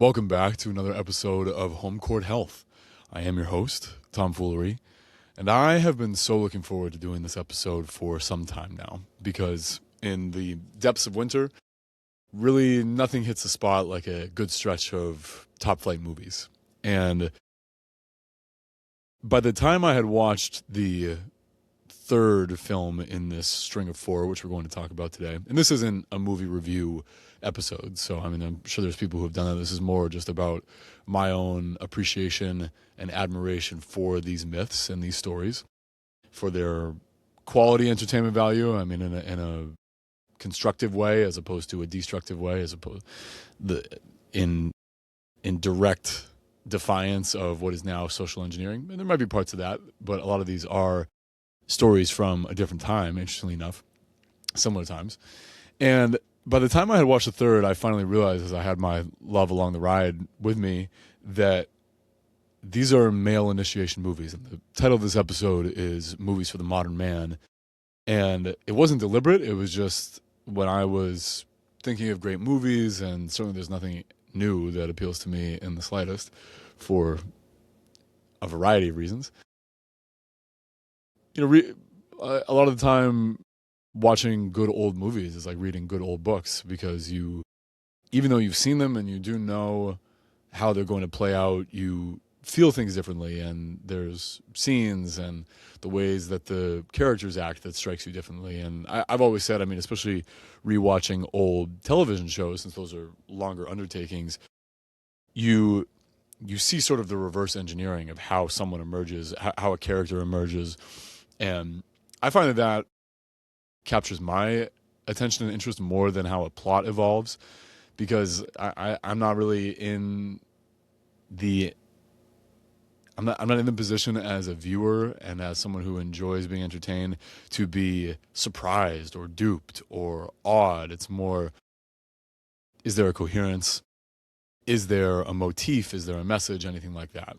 Welcome back to another episode of Home Court Health. I am your host, Tom Foolery, and I have been so looking forward to doing this episode for some time now because in the depths of winter, really nothing hits the spot like a good stretch of top flight movies. And by the time I had watched the third film in this string of four, which we're going to talk about today, and this isn't a movie review episode, so I mean, I'm sure there's people who have done that. This is more just about my own appreciation and admiration for these myths and these stories, for their quality entertainment value. I mean, in a constructive way as opposed to a destructive way, as opposed the in direct defiance of what is now social engineering. And there might be parts of that, but a lot of these are stories from a different time, interestingly enough, similar times. And by the time I had watched the third, I finally realized, as I had my love along the ride with me, that these are male initiation movies. And the title of this episode is Movies for the Modern Man. And it wasn't deliberate. It was just when I was thinking of great movies, and certainly there's nothing new that appeals to me in the slightest for a variety of reasons. You know, a lot of the time watching good old movies is like reading good old books, because even though you've seen them and you do know how they're going to play out, you feel things differently, and there's scenes and the ways that the characters act that strikes you differently. And I've always said, I mean, especially rewatching old television shows, since those are longer undertakings, you see sort of the reverse engineering of how someone emerges, how a character emerges. And I find that captures my attention and interest more than how a plot evolves, because I'm not really in the I'm not in the position as a viewer and as someone who enjoys being entertained to be surprised or duped or awed. It's more, is there a coherence? Is there a motif? Is there a message? Anything like that?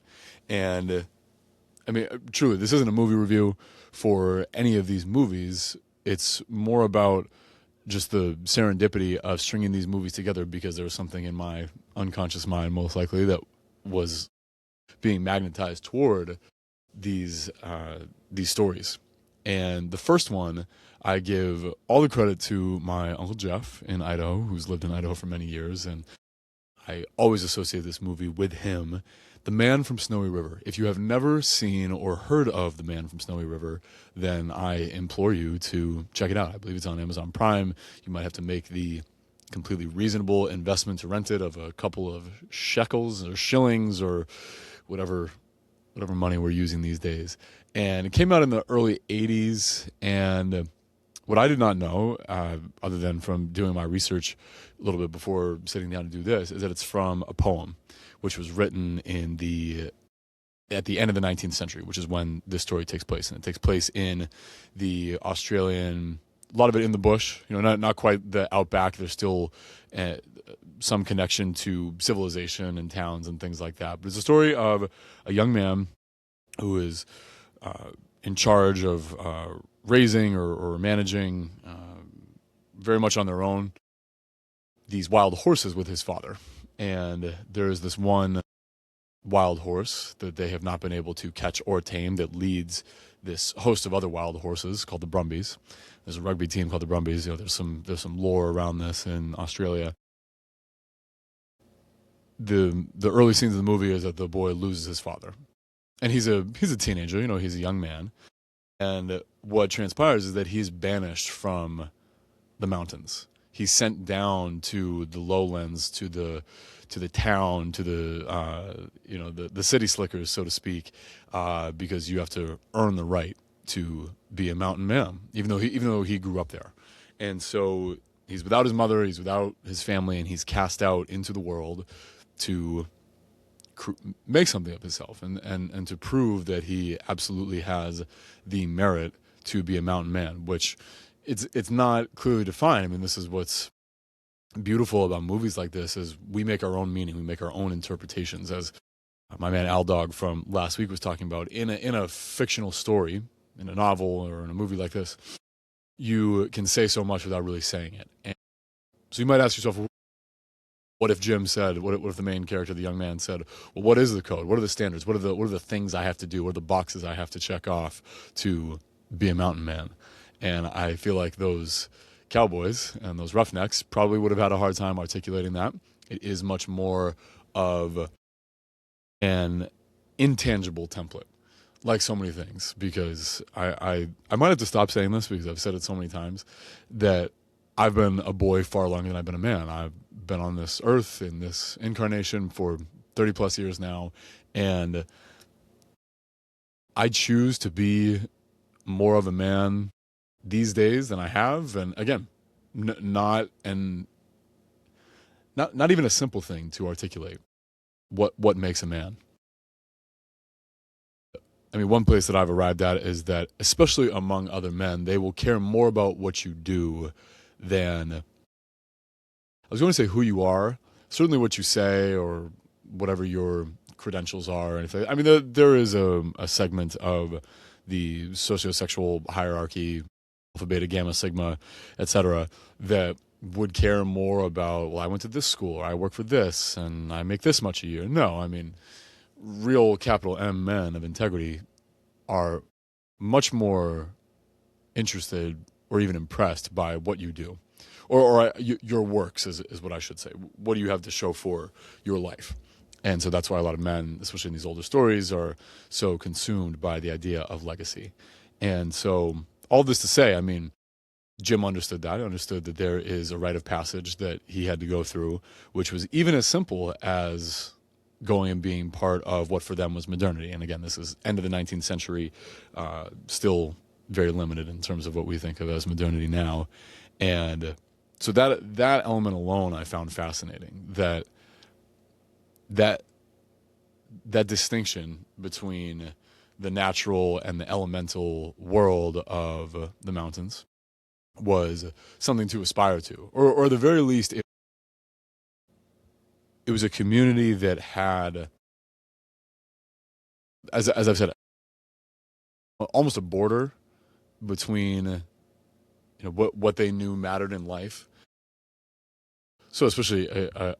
And I mean, truly, this isn't a movie review for any of these movies. It's more about just the serendipity of stringing these movies together, because there was something in my unconscious mind, most likely, that was being magnetized toward these stories. And the first one, I give all the credit to my Uncle Jeff in Idaho, who's lived in Idaho for many years, and I always associate this movie with him. The Man from Snowy River. If you have never seen or heard of The Man from Snowy River, then I implore you to check it out. I believe it's on Amazon Prime. You might have to make the completely reasonable investment to rent it of a couple of shekels or shillings or whatever money we're using these days. And it came out in the early 80s, and what I did not know, other than from doing my research a little bit before sitting down to do this, is that it's from a poem which was written at the end of the 19th century, which is when this story takes place. And it takes place in the Australian, a lot of it in the bush, you know, not quite the outback. There's still some connection to civilization and towns and things like that. But it's a story of a young man who is in charge of raising or managing, very much on their own, these wild horses with his father. And there is this one wild horse that they have not been able to catch or tame that leads this host of other wild horses called the Brumbies. There's a rugby team called the Brumbies. You know, there's some lore around this in Australia. The early scenes of the movie is that the boy loses his father, and he's a teenager. You know, he's a young man, and what transpires is that he's banished from the mountains. He's sent down to the lowlands, to the town, to the city slickers, so to speak, because you have to earn the right to be a mountain man, even though he grew up there. And so he's without his mother, he's without his family, and he's cast out into the world to make something of himself and to prove that he absolutely has the merit to be a mountain man, which it's not clearly defined. I mean, this is what's beautiful about movies like this, is we make our own meaning, we make our own interpretations. As my man Al Dog from last week was talking about, in a fictional story, in a novel or in a movie like this, you can say so much without really saying it. And so you might ask yourself, What if Jim said, what if the main character, the young man, said, well, what is the code? What are the standards? What are the things I have to do? What are the boxes I have to check off to be a mountain man? And I feel like those cowboys and those roughnecks probably would have had a hard time articulating that. It is much more of an intangible template, like so many things, because I might have to stop saying this because I've said it so many times that I've been a boy far longer than I've been a man. I've been on this earth in this incarnation for 30 plus years now, and I choose to be more of a man these days than I have. And again, not even a simple thing to articulate what makes a man. I mean, one place that I've arrived at is that, especially among other men, they will care more about what you do than, I was going to say who you are, certainly what you say or whatever your credentials are. And I mean, there is a segment of the sociosexual hierarchy, alpha, beta, gamma, sigma, etc., that would care more about, well, I went to this school, or I work for this, and I make this much a year. No, I mean, real capital M men of integrity are much more interested or even impressed by what you do, or your works is what I should say. What do you have to show for your life? And so that's why a lot of men, especially in these older stories, are so consumed by the idea of legacy. And so all this to say, I mean, Jim understood that. He understood that there is a rite of passage that he had to go through, which was even as simple as going and being part of what for them was modernity. And again, this is end of the 19th century, still very limited in terms of what we think of as modernity now. And so that element alone I found fascinating, that distinction between the natural and the elemental world of the mountains was something to aspire to, or at the very least, it was a community that had, as I've said, almost a border between what they knew mattered in life. So especially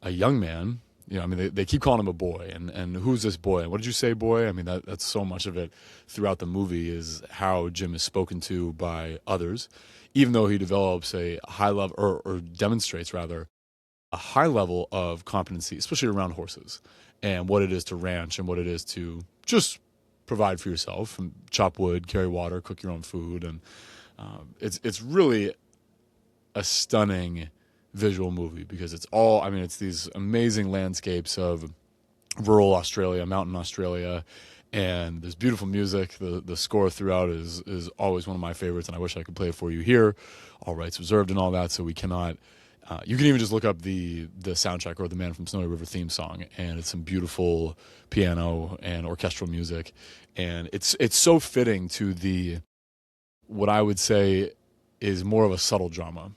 a young man, I mean, they keep calling him a boy, and who's this boy? And what did you say, boy? I mean, that's so much of it throughout the movie is how Jim is spoken to by others, even though he develops a high level, or demonstrates rather, a high level of competency, especially around horses and what it is to ranch and what it is to just provide for yourself and chop wood, carry water, cook your own food. And it's really a stunning visual movie because it's these amazing landscapes of rural Australia, mountain Australia, and there's beautiful music. The score throughout is always one of my favorites, and I wish I could play it for you here. All rights reserved and all that, so we cannot. You can even just look up the soundtrack or the Man from Snowy River theme song, and it's some beautiful piano and orchestral music, and it's so fitting to what I would say is more of a subtle drama.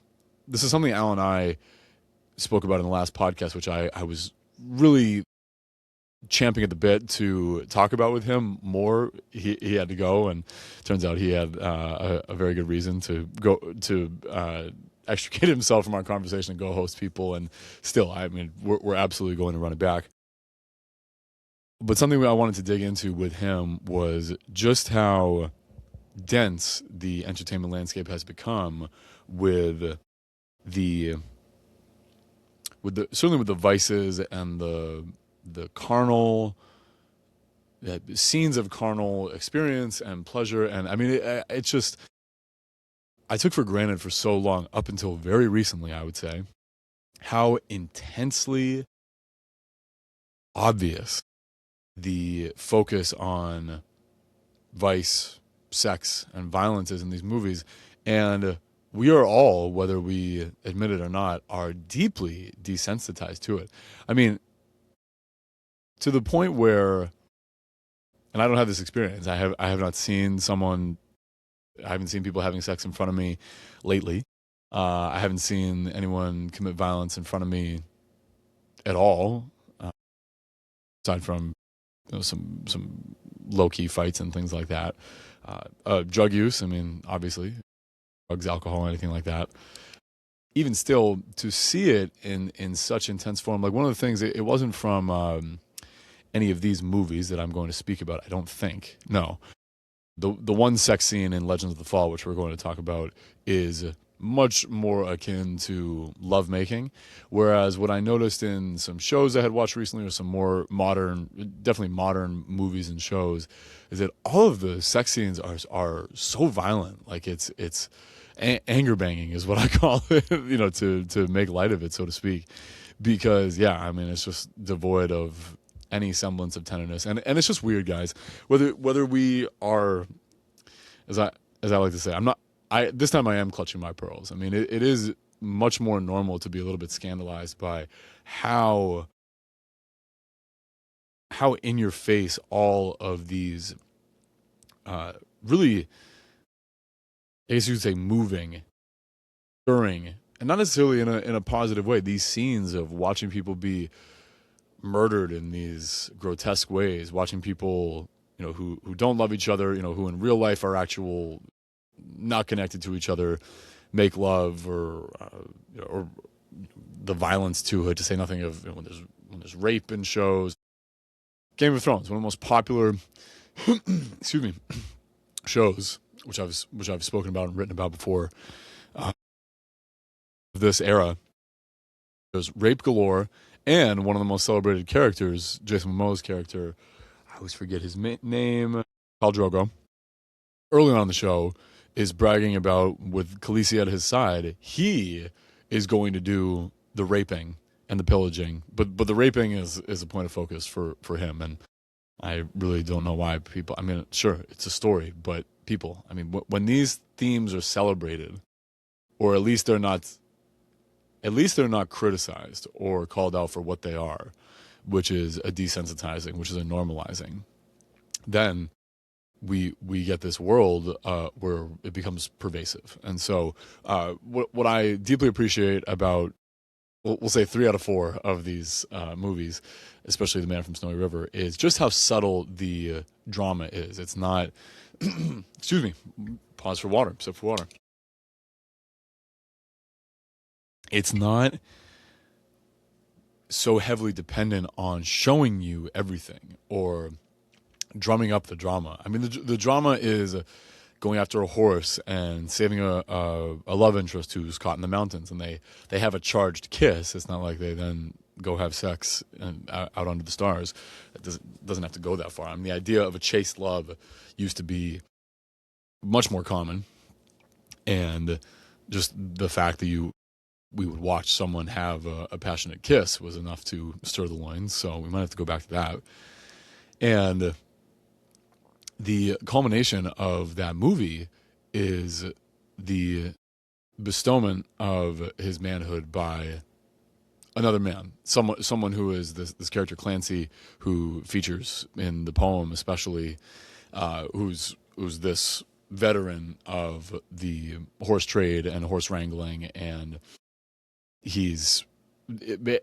This is something Al and I spoke about in the last podcast, which I was really champing at the bit to talk about with him more. He had to go, and turns out he had a very good reason to go to extricate himself from our conversation and go host people. And still, I mean, we're absolutely going to run it back. But something I wanted to dig into with him was just how dense the entertainment landscape has become with certainly with the vices and the carnal scenes of carnal experience and pleasure. And I mean, it's just, I took for granted for so long, up until very recently, I would say, how intensely obvious the focus on vice, sex, and violence is in these movies. And we are all, whether we admit it or not, are deeply desensitized to it. I mean, to the point where, and I don't have this experience, I have not seen I haven't seen people having sex in front of me lately. I haven't seen anyone commit violence in front of me at all, aside from some low-key fights and things like that. Drug use, I mean, obviously, drugs, alcohol, anything like that. even still, to see it in such intense form, like one of the things, it wasn't from any of these movies that I'm going to speak about. I don't think. No, the one sex scene in Legends of the Fall, which we're going to talk about, is much more akin to lovemaking. Whereas what I noticed in some shows I had watched recently, or some more modern, definitely modern movies and shows, is that all of the sex scenes are so violent. Like it's anger banging is what I call it, to make light of it, so to speak. Because yeah, I mean, it's just devoid of any semblance of tenderness, and it's just weird, guys. Whether we are, as I like to say, I'm not. This time I am clutching my pearls. I mean, it is much more normal to be a little bit scandalized by how in your face all of these really, I guess you could say, moving, stirring, and not necessarily in a positive way. These scenes of watching people be murdered in these grotesque ways, watching people, who don't love each other, who in real life are actual not connected to each other, make love, or the violence to it. To say nothing of when there's rape in shows. Game of Thrones, one of the most popular, excuse me, shows, which I've spoken about and written about before. This era, there's rape galore, and one of the most celebrated characters, Jason Momoa's character, I always forget his name, Khal Drogo, early on in the show, is bragging about, with Khaleesi at his side, he is going to do the raping and the pillaging, but the raping is a point of focus for him, and I really don't know why people. I mean, sure, it's a story, but people. I mean, when these themes are celebrated, or at least they're not criticized or called out for what they are, which is a desensitizing, which is a normalizing, then we get this world where it becomes pervasive. And so what I deeply appreciate about, we'll say 3 out of 4 of these movies, especially The Man from Snowy River, is just how subtle the drama is. It's not, excuse me, pause for water, sip for water. It's not so heavily dependent on showing you everything or drumming up the drama. I mean, the drama is going after a horse and saving a love interest who's caught in the mountains, and they have a charged kiss. It's not like they then go have sex and out under the stars. It doesn't have to go that far. I mean, the idea of a chaste love used to be much more common, and just the fact that we would watch someone have a passionate kiss was enough to stir the loins. So we might have to go back to that. And the culmination of that movie is the bestowment of his manhood by another man, someone who is this character Clancy, who features in the poem especially, who's this veteran of the horse trade and horse wrangling, and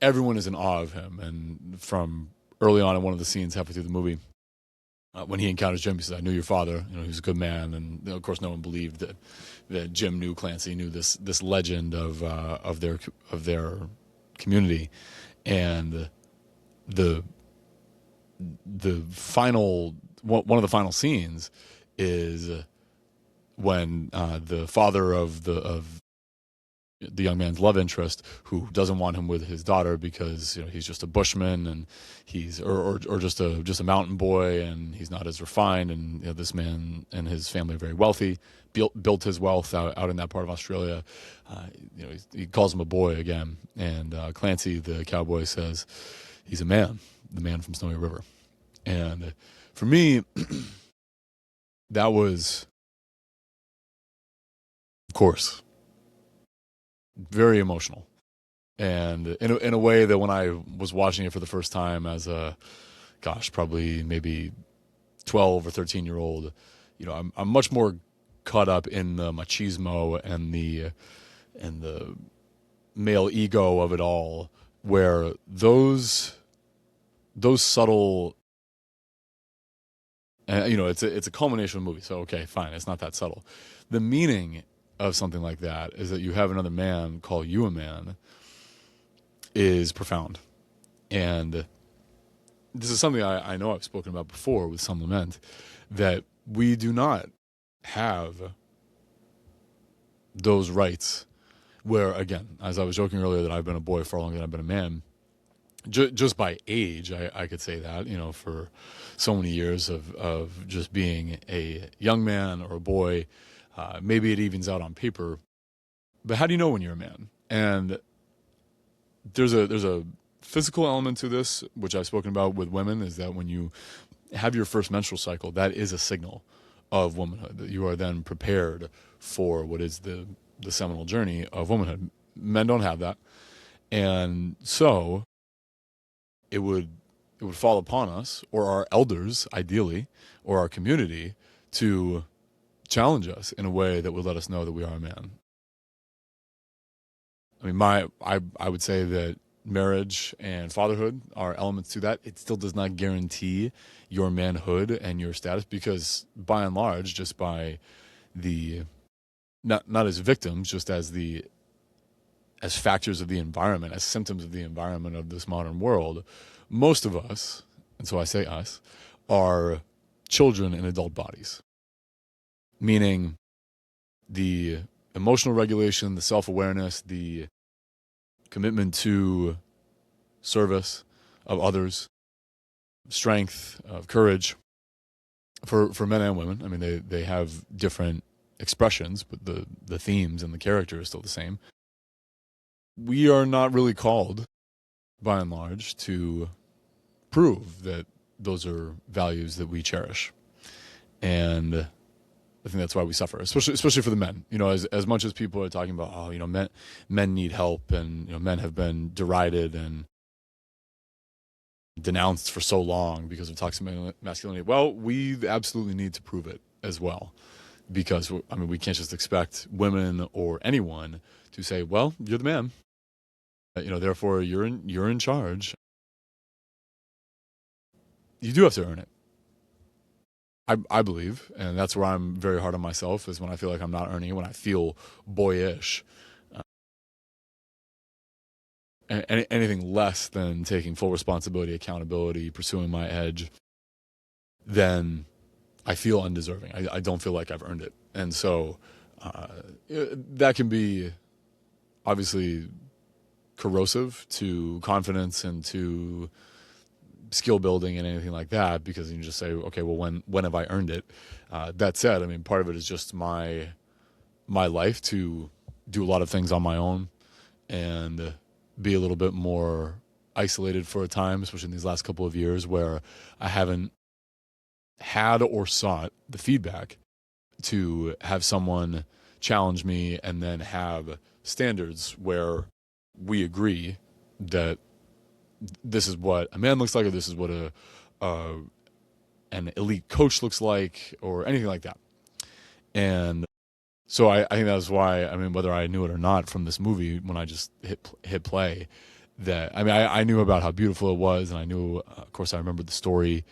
everyone is in awe of him. And from early on in one of the scenes halfway through the movie, when he encounters Jim, he says, "I knew your father. He was a good man." And of course, no one believed that Jim knew Clancy, knew this legend of their community. And the final one of the final scenes is when the father of the young man's love interest, who doesn't want him with his daughter because he's just a bushman, and he's or just a mountain boy, and he's not as refined, and this man and his family are very wealthy, built his wealth out in that part of Australia. He calls him a boy again, and Clancy the cowboy says he's a man, the man from Snowy River. And for me, that was, of course, very emotional, and in a way that when I was watching it for the first time as a, probably maybe 12 or 13-year-old, I'm much more caught up in the machismo and the male ego of it all, where those subtle, it's a culmination of the movie. So okay, fine, it's not that subtle. The meaning of something like that is that you have another man call you a man is profound. And this is something I know I've spoken about before with some lament, that we do not have those rights where, again, as I was joking earlier that I've been a boy far longer than I've been a man, just by age, I could say that, for so many years of just being a young man or a boy, maybe it evens out on paper. But how do you know when you're a man? And there's a physical element to this, which I've spoken about with women, is that when you have your first menstrual cycle, that is a signal of womanhood, that you are then prepared for what is the seminal journey of womanhood. Men don't have that. And so it would fall upon us, or our elders, ideally, or our community, to challenge us in a way that would let us know that we are a man. I mean, I would say that marriage and fatherhood are elements to that. It still does not guarantee your manhood and your status, because by and large, just by the not as victims, just as factors of the environment, as symptoms of the environment of this modern world, most of us, and so I say us, are children in adult bodies. Meaning the emotional regulation, the self-awareness, the commitment to service of others, strength, of courage, for men and women. I mean, they have different expressions, but the themes and the character is still the same. We are not really called, by and large, to prove that those are values that we cherish. And I think that's why we suffer, especially for the men. As much as people are talking about, men need help, and men have been derided and denounced for so long because of toxic masculinity. Well, we absolutely need to prove it as well, because we can't just expect women or anyone to say, "Well, you're the man, therefore you're in charge." You do have to earn it. I believe, and that's where I'm very hard on myself, is when I feel like I'm not earning it, when I feel boyish. Anything less than taking full responsibility, accountability, pursuing my edge, then I feel undeserving. I don't feel like I've earned it. And so that can be obviously corrosive to confidence and to skill building and anything like that, because you just say, okay, well, when have I earned it? That said, part of it is just my life to do a lot of things on my own and be a little bit more isolated for a time, especially in these last couple of years where I haven't had or sought the feedback to have someone challenge me and then have standards where we agree that this is what a man looks like, or this is what an elite coach looks like, or anything like that. And so I think that's why, whether I knew it or not from this movie, when I just hit play, that I knew about how beautiful it was, and I knew, of course, I remembered the story,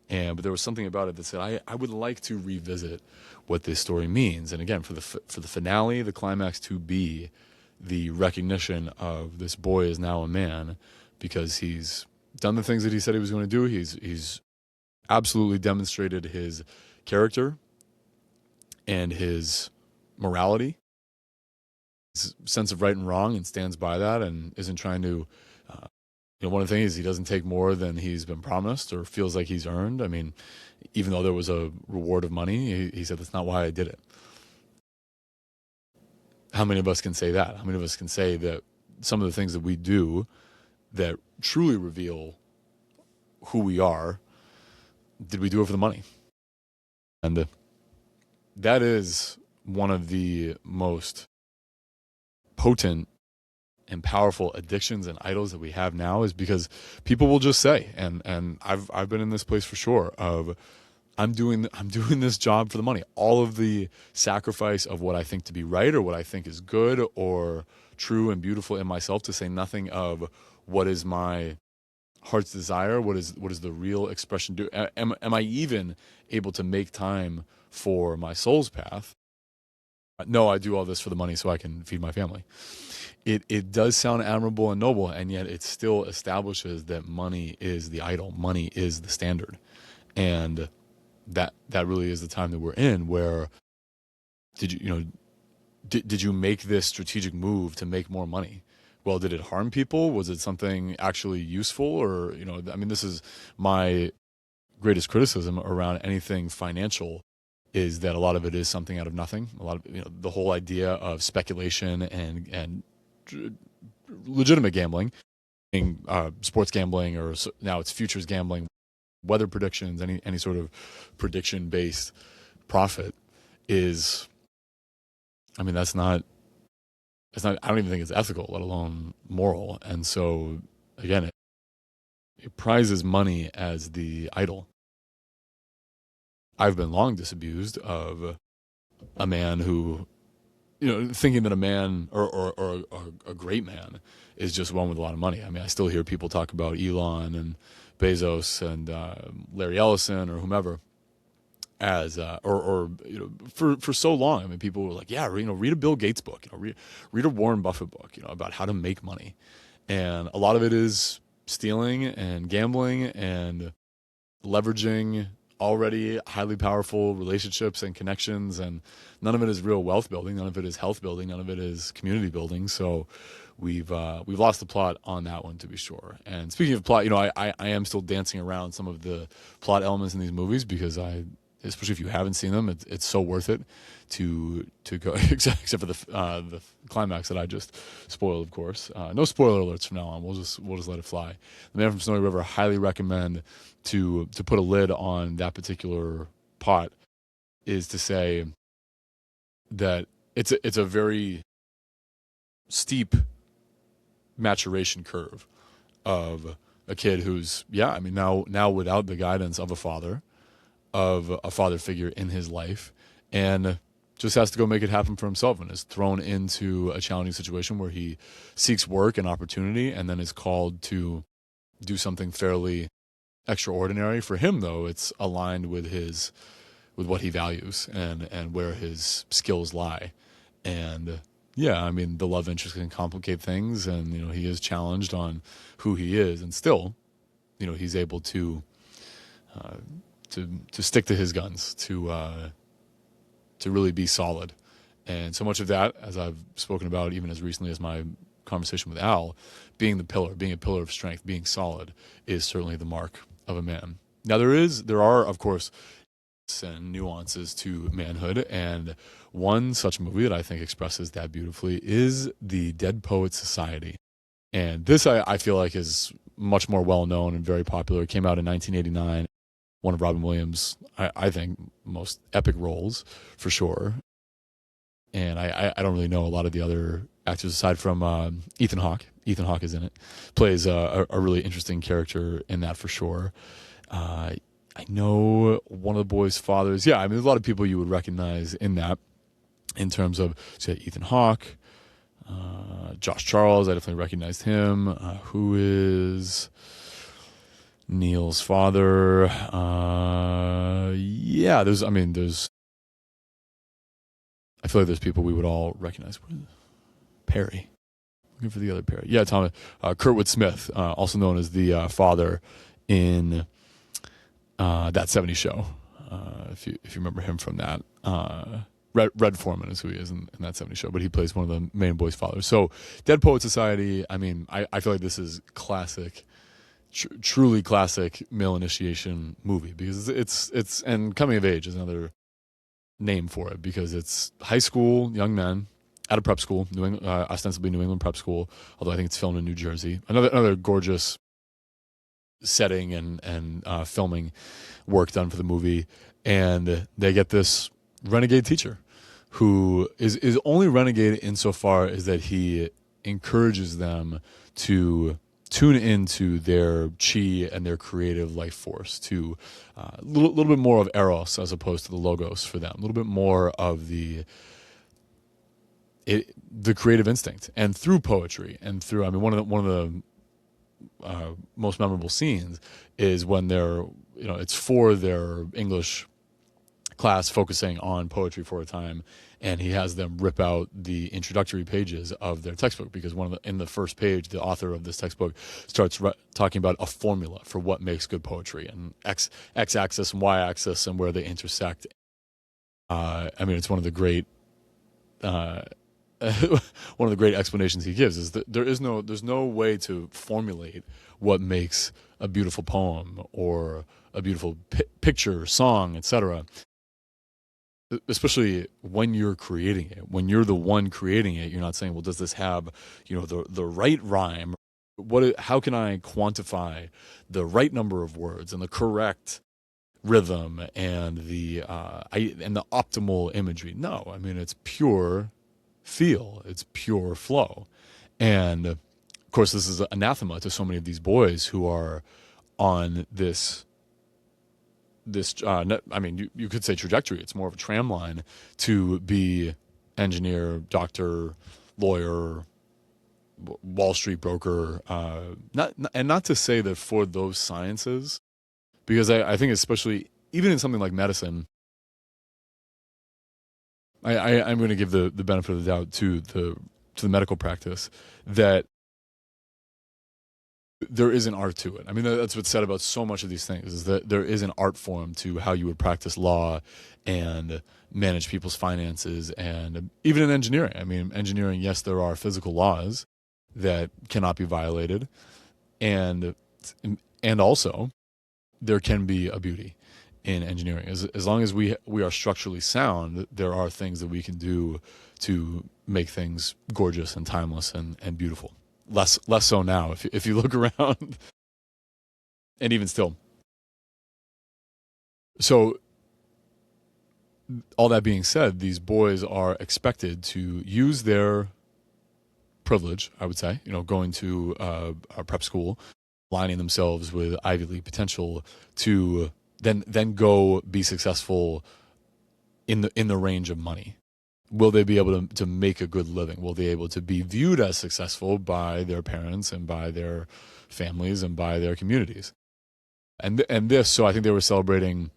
but there was something about it that said I would like to revisit what this story means. And again, for the finale, the climax, to be the recognition of this boy is now a man, because he's done the things that he said he was going to do. He's absolutely demonstrated his character and his morality, his sense of right and wrong, and stands by that, and isn't trying to, one of the things is he doesn't take more than he's been promised or feels like he's earned. Even though there was a reward of money, he said, that's not why I did it. How many of us can say that? How many of us can say that some of the things that we do that truly reveal who we are, did we do it for the money? And that is one of the most potent and powerful addictions and idols that we have now, is because people will just say, and I've been in this place for sure, of I'm doing this job for the money. All of the sacrifice of what I think to be right, or what I think is good or true and beautiful in myself, to say nothing of what is my heart's desire, what is the real expression. Am I even able to make time for my soul's path? No, I do all this for the money so I can feed my family. It does sound admirable and noble, and yet it still establishes that money is the idol, money is the standard, and that really is the time that we're in. Where did you you know did you make this strategic move to make more money? Well, did it harm people? Was it something actually useful? Or, I mean, this is my greatest criticism around anything financial, is that a lot of it is something out of nothing. A lot of, the whole idea of speculation and legitimate gambling, sports gambling, or now it's futures gambling, weather predictions, any sort of prediction based profit is, I mean, that's not, it's not, I don't even think it's ethical, let alone moral. And so again, it prizes money as the idol. I've been long disabused of a man who, thinking that a man or a great man is just one with a lot of money. I mean, I still hear people talk about Elon and Bezos and Larry Ellison or whomever as for so long. I mean, people were like, yeah, read a Bill Gates book, read a Warren Buffett book, about how to make money, and a lot of it is stealing and gambling and leveraging already highly powerful relationships and connections, and none of it is real wealth building, none of it is health building, none of it is community building. So we've lost the plot on that one, to be sure. And speaking of plot, I am still dancing around some of the plot elements in these movies because especially if you haven't seen them, it's so worth it to go except for the climax that I just spoiled, of course. No spoiler alerts from now on. We'll just let it fly. The Man from Snowy River, highly recommend to put a lid on that particular pot, is to say that it's a very steep maturation curve of a kid who's, I mean, now without the guidance of a father figure in his life, and just has to go make it happen for himself, and is thrown into a challenging situation where he seeks work and opportunity and then is called to do something fairly extraordinary. For him, though, it's aligned with what he values and where his skills lie. And I mean, the love interest can complicate things, and he is challenged on who he is, and still, he's able to stick to his guns, to really be solid. And so much of that, as I've spoken about even as recently as my conversation with Al, being a pillar of strength, being solid, is certainly the mark of a man. Now there are, of course, and nuances to manhood, and one such movie that I think expresses that beautifully is The Dead Poets Society. And this I feel like is much more well known and very popular. It came out in 1989. One of Robin Williams', I think, most epic roles, for sure. And I don't really know a lot of the other actors aside from Ethan Hawke. Ethan Hawke is in it. Plays a really interesting character in that, for sure. I know one of the boys' fathers. Yeah, I mean, there's a lot of people you would recognize in that, in terms of, say, Ethan Hawke, Josh Charles. I definitely recognized him. Who is Neil's father? There's. I feel like there's people we would all recognize. Perry. Looking for the other Perry. Yeah, Tom. Kurtwood Smith, also known as the father in That 70s Show. If you remember him from that. Red Foreman is who he is in That 70s Show, but he plays one of the main boys' fathers. So, Dead Poet Society, I mean, I feel like this is classic, truly classic male initiation movie, because it's and coming of age is another name for it, because it's high school young men at a prep school, ostensibly New England prep school, although I think it's filmed in New Jersey. Another gorgeous setting and filming work done for the movie, and they get this renegade teacher who is only renegade insofar as that he encourages them to tune into their chi and their creative life force, to a little bit more of eros as opposed to the logos for them, a little bit more of the creative instinct, and through poetry and through, I mean, one of the most memorable scenes is when they're, it's for their English class focusing on poetry for a time, and he has them rip out the introductory pages of their textbook, because in the first page, the author of this textbook starts talking about a formula for what makes good poetry, and x-axis and y-axis and where they intersect. I mean, it's one of the great one of the great explanations he gives is that there's no way to formulate what makes a beautiful poem or a beautiful picture, song, etc. Especially when you're creating it, when you're the one creating it, you're not saying, well, does this have, the right rhyme? How can I quantify the right number of words and the correct rhythm and the optimal imagery? No, I mean, it's pure feel, it's pure flow. And of course, this is anathema to so many of these boys who are on this I mean, you could say trajectory. It's more of a tram line to be engineer, doctor, lawyer, Wall Street broker. Not to say that for those sciences, because I think especially even in something like medicine, I'm going to give the benefit of the doubt to the medical practice that there is an art to it. I mean, that's what's said about so much of these things, is that there is an art form to how you would practice law and manage people's finances, and even in engineering. I mean, engineering, yes, there are physical laws that cannot be violated, and also there can be a beauty in engineering. As long as we are structurally sound, there are things that we can do to make things gorgeous and timeless and beautiful. Less so now if you look around. And even still. So all that being said, these boys are expected to use their privilege, I would say, going to a prep school, aligning themselves with Ivy League potential, to then go be successful in the range of money. Will they be able to make a good living? Will they be able to be viewed as successful by their parents and by their families and by their communities? And this, so I think they were celebrating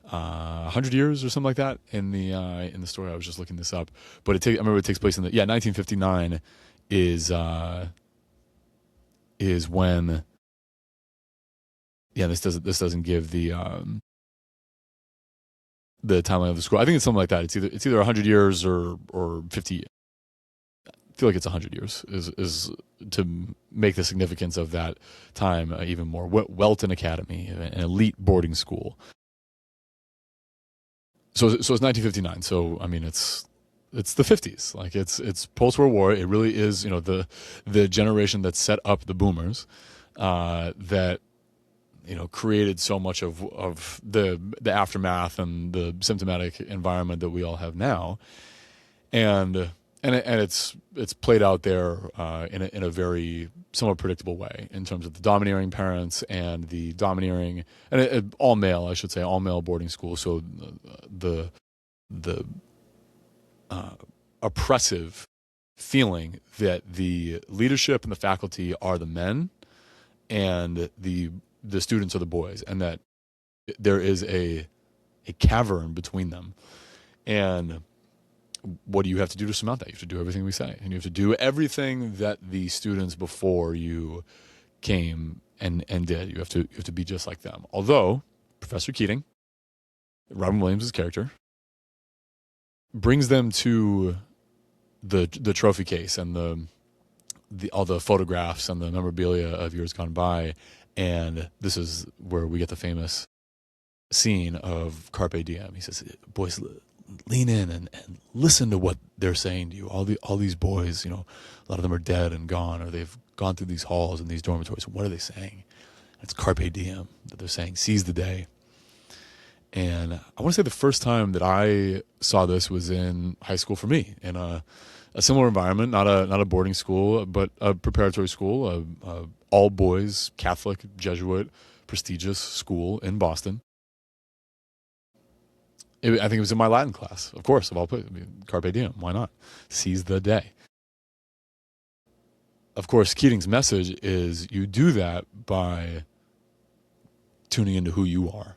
100 years or something like that in the story. I was just looking this up, but I remember it takes place in 1959 is when, this doesn't give the timeline of the school. I think it's something like that. It's either 100 years or 50. I feel like it's 100 years is to make the significance of that time even more. Welton Academy, an elite boarding school. So it's 1959. So I mean, it's the 50s. Like it's post-World War. It really is, the generation that set up the boomers, that created so much of the aftermath and the symptomatic environment that we all have now, and it's played out there in a very somewhat predictable way in terms of the domineering parents and the domineering and all male boarding school. So the oppressive feeling that the leadership and the faculty are the men and the students are the boys, and that there is a cavern between them. And what do you have to do to surmount that? You have to do everything we say, and you have to do everything that the students before you came and did. You have to be just like them. Although Professor Keating, Robin Williams' character, brings them to the trophy case and all the photographs and the memorabilia of years gone by. And this is where we get the famous scene of Carpe Diem. He says, boys, lean in and listen to what they're saying to you. All these boys, a lot of them are dead and gone, or they've gone through these halls and these dormitories. What are they saying? It's Carpe Diem that they're saying, seize the day. And I want to say the first time that I saw this was in high school for me, in a similar environment, not a boarding school, but a preparatory school, a all boys Catholic Jesuit prestigious school in Boston. I think it was in my Latin class, of course, of all places. Carpe Diem, why not? Seize the day. Of course, Keating's message is you do that by tuning into who you are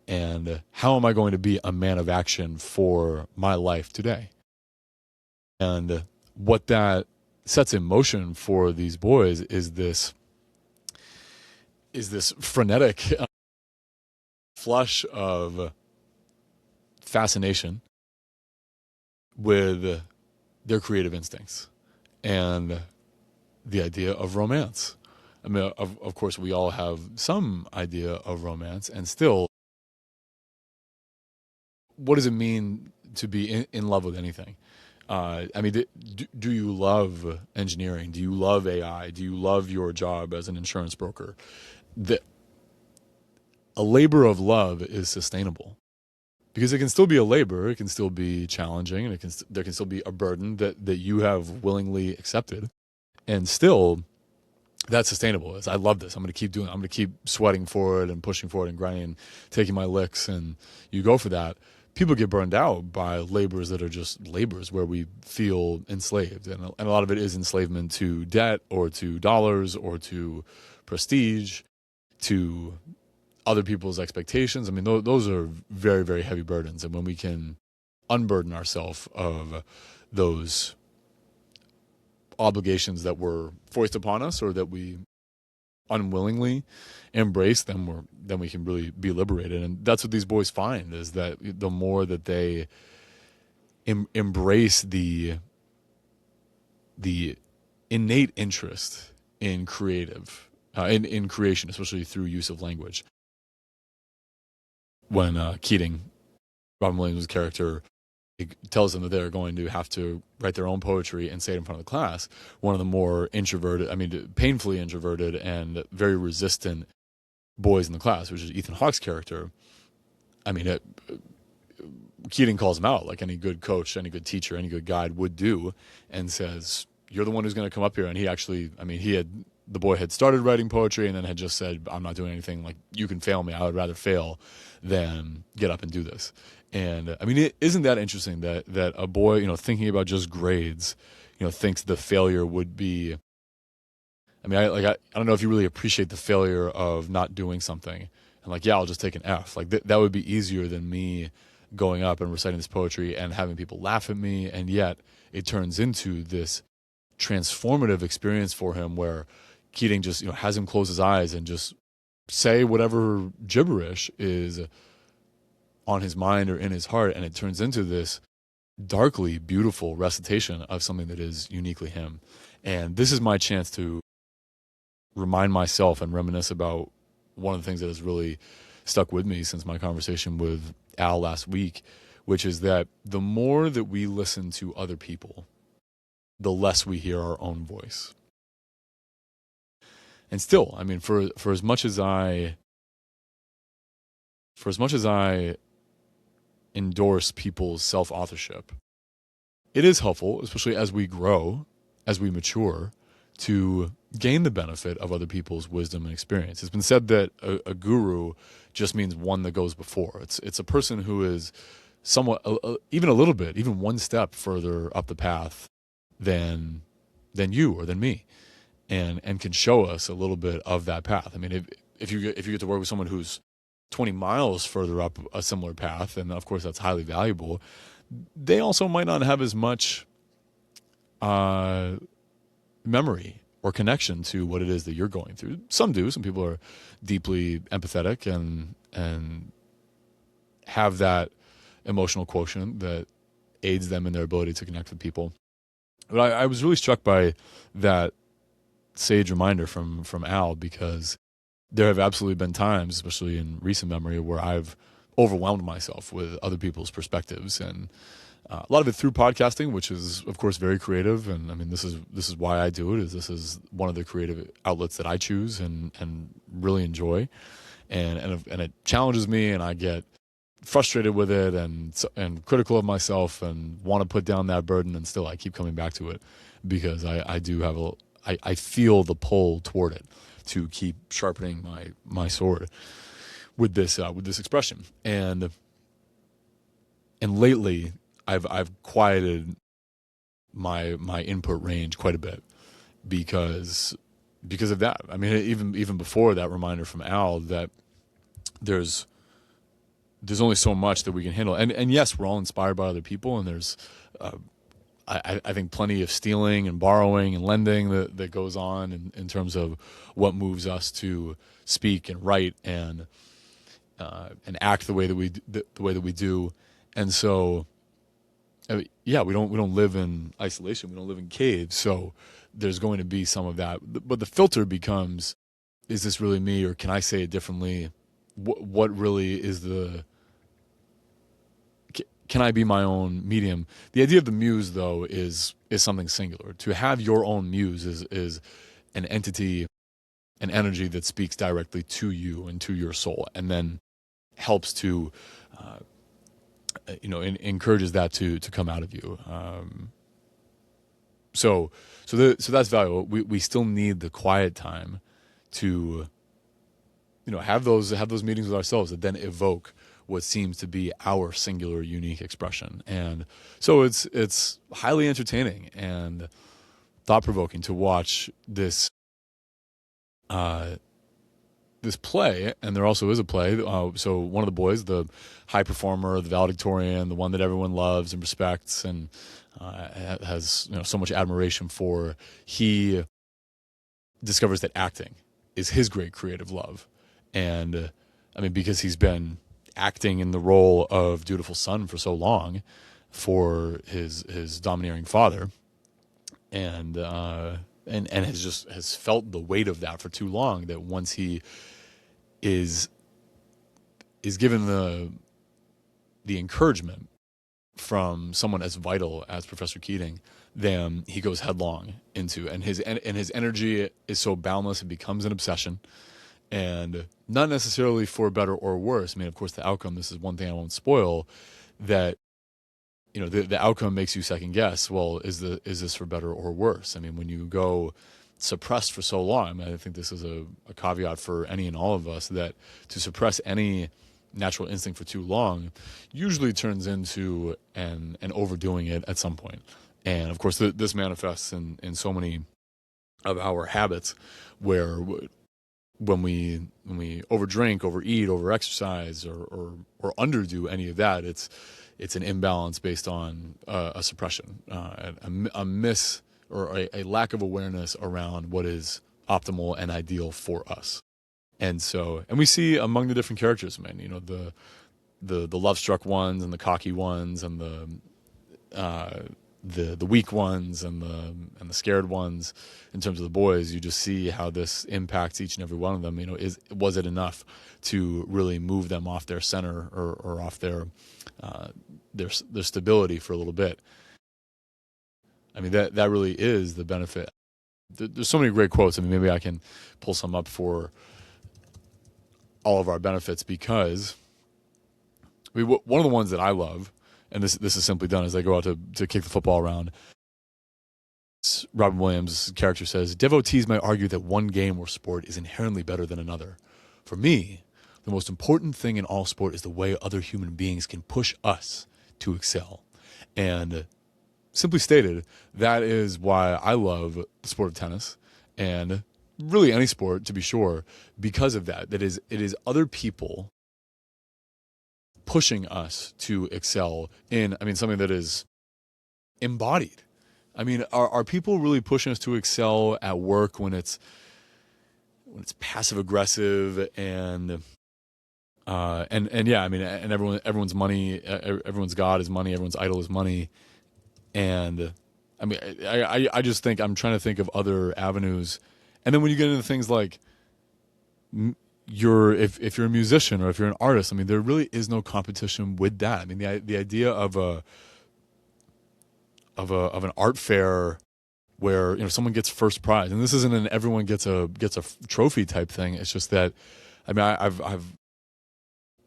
And how am I going to be a man of action for my life today? And what that sets in motion for these boys is this frenetic flush of fascination with their creative instincts and the idea of romance. I mean, of course, we all have some idea of romance, and still, what does it mean to be in love with anything? I mean, do you love engineering? Do you love AI? Do you love your job as an insurance broker? A labor of love is sustainable because it can still be a labor, it can still be challenging, and there can still be a burden that you have willingly accepted, and still that's sustainable. I love this. I'm going to keep doing it. I'm going to keep sweating for it and pushing for it and grinding and taking my licks, and you go for that. People get burned out by labors that are just labors where we feel enslaved. And a lot of it is enslavement to debt or to dollars or to prestige, to other people's expectations. I mean, those are very, very heavy burdens. And when we can unburden ourselves of those obligations that were foisted upon us or that we unwillingly embrace, then we can really be liberated. And that's what these boys find, is that the more that they embrace the innate interest in creative in creation, especially through use of language. When Keating, Robin Williams' character, tells them that they're going to have to write their own poetry and say it in front of the class, one of the more introverted, painfully introverted and very resistant boys in the class, which is Ethan Hawke's character, Keating calls him out like any good coach, any good teacher, any good guide would do, and says, you're the one who's going to come up here. And he actually, the boy had started writing poetry and then had just said, I'm not doing anything, like, you can fail me. I would rather fail than get up and do this. And isn't that interesting that a boy, thinking about just grades, thinks the failure would be, I don't know if you really appreciate the failure of not doing something and I'll just take an F. That would be easier than me going up and reciting this poetry and having people laugh at me. And yet it turns into this transformative experience for him where Keating just, has him close his eyes and just say whatever gibberish is on his mind or in his heart, and it turns into this darkly beautiful recitation of something that is uniquely him. And this is my chance to remind myself and reminisce about one of the things that has really stuck with me since my conversation with Al last week, which is that the more that we listen to other people, the less we hear our own voice. And still, for as much as I endorse people's self-authorship, it is helpful, especially as we grow, as we mature, to gain the benefit of other people's wisdom and experience. It's been said that a guru just means one that goes before. It's a person who is somewhat, even a little bit, even one step further up the path than you or than me, and can show us a little bit of that path. If you get to work with someone who's 20 miles further up a similar path, and of course that's highly valuable, they also might not have as much memory or connection to what it is that you're going through. Some do. Some people are deeply empathetic and have that emotional quotient that aids them in their ability to connect with people. But I was really struck by that sage reminder from Al, because there have absolutely been times, especially in recent memory, where I've overwhelmed myself with other people's perspectives, and a lot of it through podcasting, which is of course very creative. And this is why I do it. This is one of the creative outlets that I choose and really enjoy, and it challenges me, and I get frustrated with it and critical of myself and want to put down that burden, and still I keep coming back to it because I do have I feel the pull toward it to keep sharpening my sword with this expression. And lately I've quieted my input range quite a bit because of that. Even before that reminder from Al, that there's there's only so much that we can handle. And yes, we're all inspired by other people, and there's uh, I think plenty of stealing and borrowing and lending that goes on in terms of what moves us to speak and write and act the way that we do. And so, I mean, yeah, we don't live in isolation. We don't live in caves. So there's going to be some of that. But the filter becomes, is this really me, or can I say it differently? What really is the? Can I be my own medium? The idea of the muse, though, is something singular. To have your own muse is an entity, an energy that speaks directly to you and to your soul, and then helps to, encourages that to come out of you. So that's valuable. We still need the quiet time to, have those meetings with ourselves that then evoke what seems to be our singular, unique expression. And so it's highly entertaining and thought provoking to watch this this play. And there also is a play. So one of the boys, the high performer, the valedictorian, the one that everyone loves and respects and has so much admiration for, he discovers that acting is his great creative love. And because he's been acting in the role of dutiful son for so long for his domineering father, and has felt the weight of that for too long, that once he is given the encouragement from someone as vital as Professor Keating, then he goes headlong into, and his energy is so boundless it becomes an obsession. And not necessarily for better or worse. I mean, of course, the outcome, this is one thing I won't spoil, that, the outcome makes you second guess, well, is this for better or worse? I mean, when you go suppressed for so long, I think this is a caveat for any and all of us, that to suppress any natural instinct for too long usually turns into an overdoing it at some point. And of course, this manifests in so many of our habits, where when we overdrink, overeat, overexercise, or underdo any of that, it's an imbalance based on a suppression, a miss or a lack of awareness around what is optimal and ideal for us. And so, and we see among the different characters, man, the love-struck ones and the cocky ones and the weak ones and the scared ones. In terms of the boys, you just see how this impacts each and every one of them. Was it enough to really move them off their center or off their stability for a little bit? I mean, that really is the benefit. There's so many great quotes. I mean, maybe I can pull some up for all of our benefits, because one of the ones that I love, and this is simply done as they go out to kick the football around. Robin Williams' character says, "Devotees may argue that one game or sport is inherently better than another. For me, the most important thing in all sport is the way other human beings can push us to excel." And simply stated, that is why I love the sport of tennis, and really any sport, to be sure, because of that. It is other people pushing us to excel in, something that is embodied. I mean, are people really pushing us to excel at work when it's passive aggressive and yeah, and everyone's money, everyone's God is money, everyone's idol is money. And I just think, I'm trying to think of other avenues. And then when you get into things like if you're a musician or if you're an artist, there really is no competition with that. The idea of an art fair where someone gets first prize, and this isn't an everyone gets a trophy type thing. It's just that I've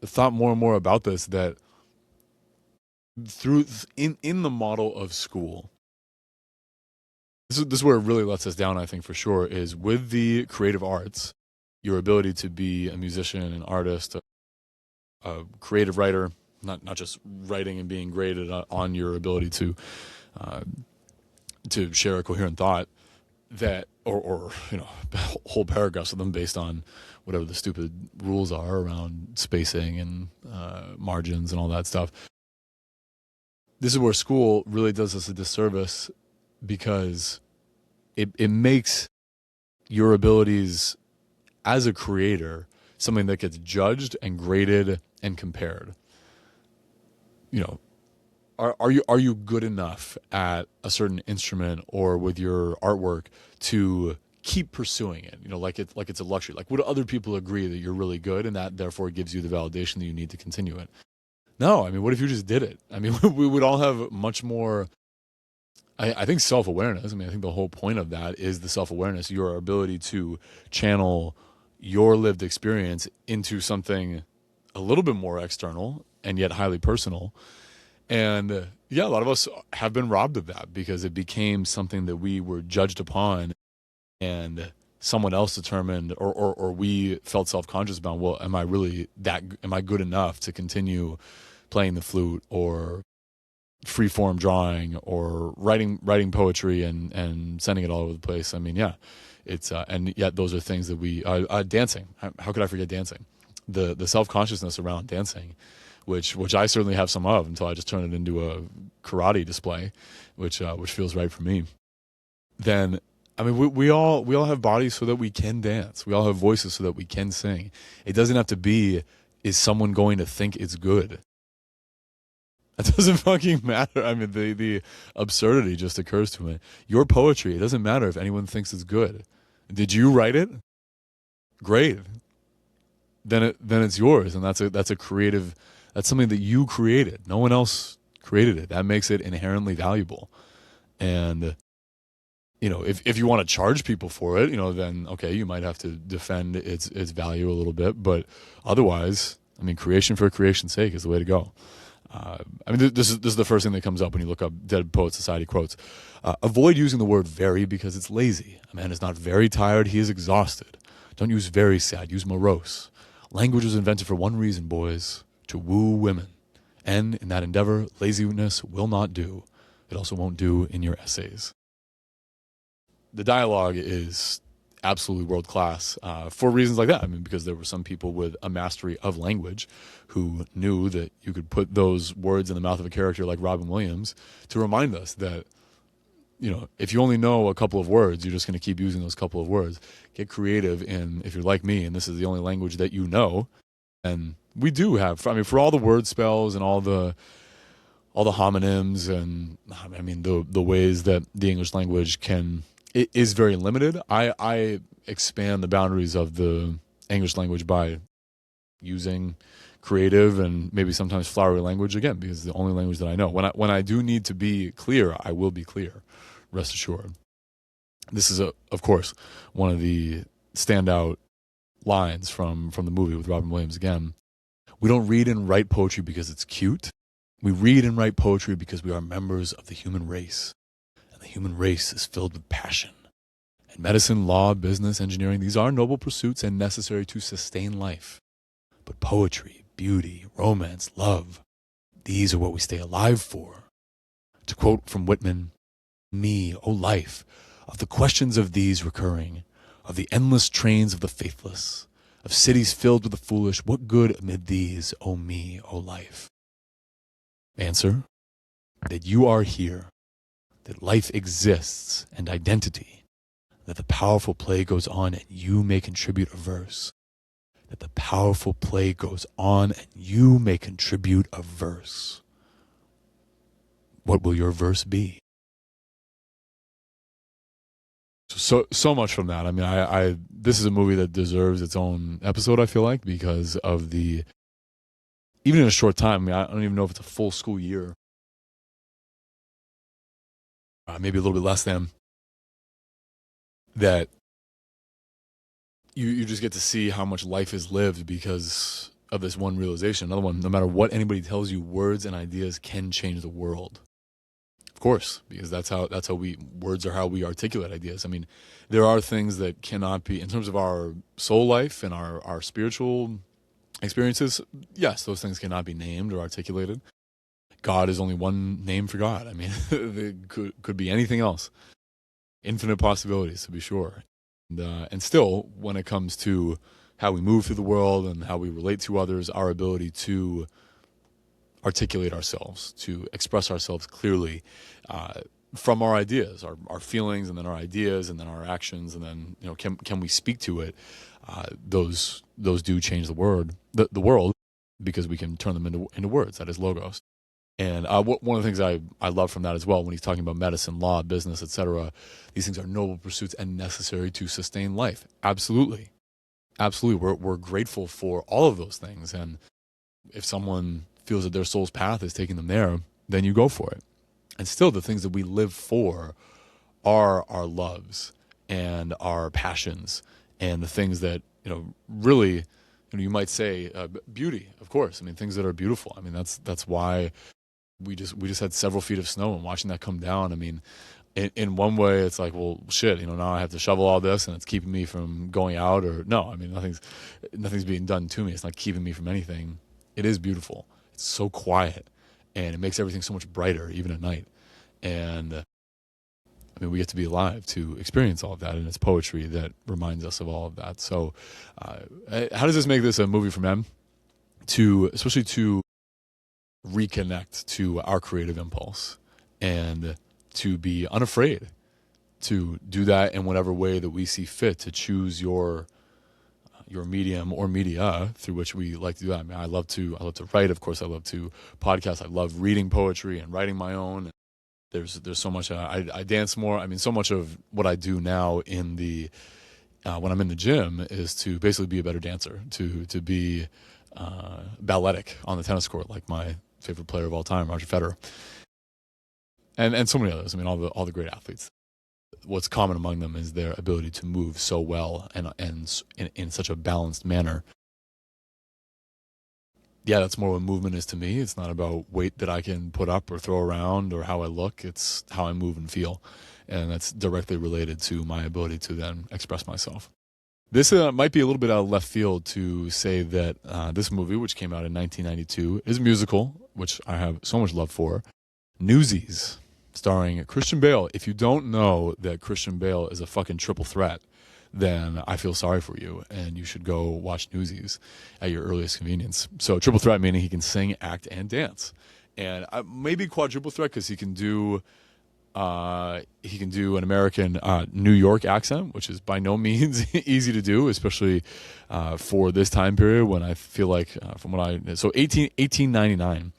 thought more and more about this, that in the model of school, this is where it really lets us down, I think, for sure, is with the creative arts, your ability to be a musician, an artist, a creative writer, not just writing and being graded on your ability to share a coherent thought, that or whole paragraphs of them based on whatever the stupid rules are around spacing and margins and all that stuff. This is where school really does us a disservice, because it makes your abilities as a creator something that gets judged and graded and compared. You know, are you good enough at a certain instrument or with your artwork to keep pursuing it? You know, like it's a luxury. Like, would other people agree that you're really good, and that therefore gives you the validation that you need to continue it? No, I mean, what if you just did it? I mean, we would all have much more. I think self-awareness. I mean, I think the whole point of that is the self-awareness, your ability to channel your lived experience into something a little bit more external and yet highly personal. And yeah, a lot of us have been robbed of that because it became something that we were judged upon, and someone else determined, or we felt self-conscious about, well, am I good enough to continue playing the flute or free-form drawing or writing poetry and sending it all over the place? I mean, yeah, it's and yet those are things that we dancing. How could I forget dancing? The self-consciousness around dancing, which I certainly have some of until I just turn it into a karate display, which feels right for me. Then, I mean, we all have bodies so that we can dance. We all have voices so that we can sing. It doesn't have to be, is someone going to think it's good? That doesn't fucking matter. I mean, the absurdity just occurs to me. Your poetry, it doesn't matter if anyone thinks it's good. Did you write it? Great. Then it's yours, and that's a creative. That's something that you created. No one else created it. That makes it inherently valuable. And you know, if you want to charge people for it, you know, then okay, you might have to defend its value a little bit. But otherwise, I mean, creation for creation's sake is the way to go. I mean, this is the first thing that comes up when you look up Dead Poets Society quotes. Avoid using the word very because it's lazy. A man is not very tired, he is exhausted. Don't use very sad, use morose. Language was invented for one reason, boys, to woo women. And in that endeavor, laziness will not do. It also won't do in your essays. The dialogue is absolutely world class for reasons like that. I mean, because there were some people with a mastery of language who knew that you could put those words in the mouth of a character like Robin Williams to remind us that, you know, if you only know a couple of words, you're just going to keep using those couple of words. Get creative, and if you're like me and this is the only language that you know, and we do have, I mean, for all the word spells and all the homonyms, and I mean the ways that the English language it is very limited. I expand the boundaries of the English language by using creative and maybe sometimes flowery language again, because it's the only language that I know. When I do need to be clear, I will be clear. Rest assured. This is of course one of the standout lines from the movie with Robin Williams again. We don't read and write poetry because it's cute. We read and write poetry because we are members of the human race. The human race is filled with passion. And medicine, law, business, engineering, these are noble pursuits and necessary to sustain life. But poetry, beauty, romance, love, these are what we stay alive for. To quote from Whitman, me, O life, of the questions of these recurring, of the endless trains of the faithless, of cities filled with the foolish, what good amid these, O me, O life? Answer, that you are here, that life exists and identity, that the powerful play goes on and you may contribute a verse, that the powerful play goes on and you may contribute a verse. What will your verse be? So much from that. I mean, I this is a movie that deserves its own episode, I feel like, because of even in a short time, I mean, I don't even know if it's a full school year. Maybe a little bit less than that. You just get to see how much life is lived because of this one realization. Another one, no matter what anybody tells you, words and ideas can change the world. Of course, because that's how words are how we articulate ideas. I mean, there are things that cannot be, in terms of our soul life and our spiritual experiences, yes, those things cannot be named or articulated. God is only one name for God. I mean, it could be anything else. Infinite possibilities, to be sure. And still, when it comes to how we move through the world and how we relate to others, our ability to articulate ourselves, to express ourselves clearly from our ideas, our feelings, and then our ideas, and then our actions, and then can we speak to it? Those do change the world, because we can turn them into words. That is logos. And one of the things I love from that as well, when he's talking about medicine, law, business, etc., these things are noble pursuits and necessary to sustain life. Absolutely. Absolutely. We're grateful for all of those things. And if someone feels that their soul's path is taking them there, then you go for it. And still, the things that we live for are our loves and our passions and the things that, really, you might say beauty, of course. I mean, things that are beautiful. I mean, that's why we just had several feet of snow, and watching that come down. I mean, in one way, it's like, well, shit, now I have to shovel all this, and it's keeping me from going out. Or no, I mean, nothing's being done to me. It's not keeping me from anything. It is beautiful. It's so quiet, and it makes everything so much brighter, even at night. And I mean, we get to be alive to experience all of that, and it's poetry that reminds us of all of that. So, how does this make this a movie for men? Especially to reconnect to our creative impulse and to be unafraid to do that in whatever way that we see fit, to choose your medium or media through which we like to do that. I mean, I love to write. Of course, I love to podcast. I love reading poetry and writing my own. There's so much. I dance more. I mean, so much of what I do now when I'm in the gym is to basically be a better dancer, to be balletic on the tennis court, like my favorite player of all time, Roger Federer, and so many others. I mean, all the great athletes. What's common among them is their ability to move so well and in such a balanced manner. Yeah, that's more what movement is to me. It's not about weight that I can put up or throw around or how I look. It's how I move and feel, and that's directly related to my ability to then express myself. This might be a little bit out of left field to say that this movie, which came out in 1992, is a musical, which I have so much love for. Newsies, starring Christian Bale. If you don't know that Christian Bale is a fucking triple threat, then I feel sorry for you, and you should go watch Newsies at your earliest convenience. So triple threat meaning he can sing, act, and dance. And maybe quadruple threat because he can do an American New York accent, which is by no means easy to do, especially for this time period when I feel like, so 1899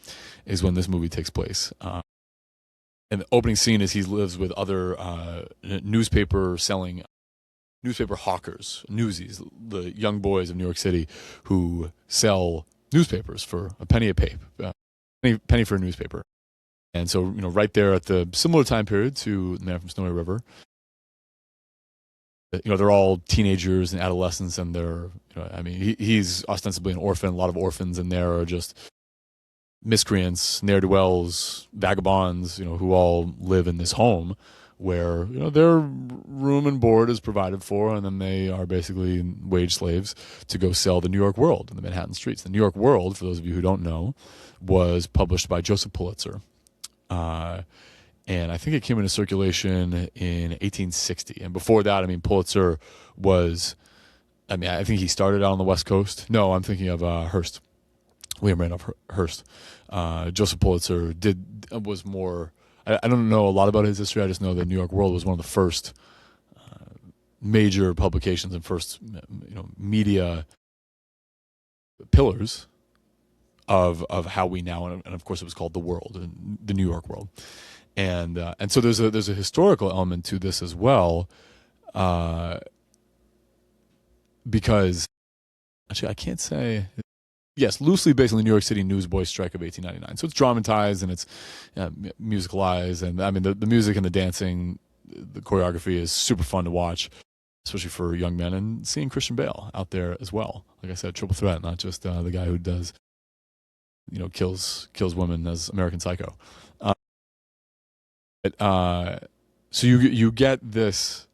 is when this movie takes place. And the opening scene is he lives with other newspaper hawkers, newsies, the young boys of New York City who sell newspapers for a penny a penny for a newspaper. And so, right there at the similar time period to The Man from Snowy River, they're all teenagers and adolescents, and they're, he's ostensibly an orphan. A lot of orphans in there are just miscreants, ne'er-do-wells, vagabonds, who all live in this home where, their room and board is provided for, and then they are basically wage slaves to go sell the New York World in the Manhattan streets. The New York World, for those of you who don't know, was published by Joseph Pulitzer. And I think it came into circulation in 1860. And before that, Pulitzer was, I think he started out on the West Coast. No, I'm thinking of Hearst. William Randolph Hearst. Joseph Pulitzer was more, I don't know a lot about his history. I just know that New York World was one of the first major publications and first, media pillars of how we now, and of course it was called the World, the New York World. And so there's a historical element to this as well, because actually I can't say. Yes, loosely based on the New York City newsboys strike of 1899. So it's dramatized and it's musicalized, and the music and the dancing, the choreography is super fun to watch, especially for young men, and seeing Christian Bale out there as well. Like I said, triple threat, not just the guy who does, kills women as American Psycho. So you get this.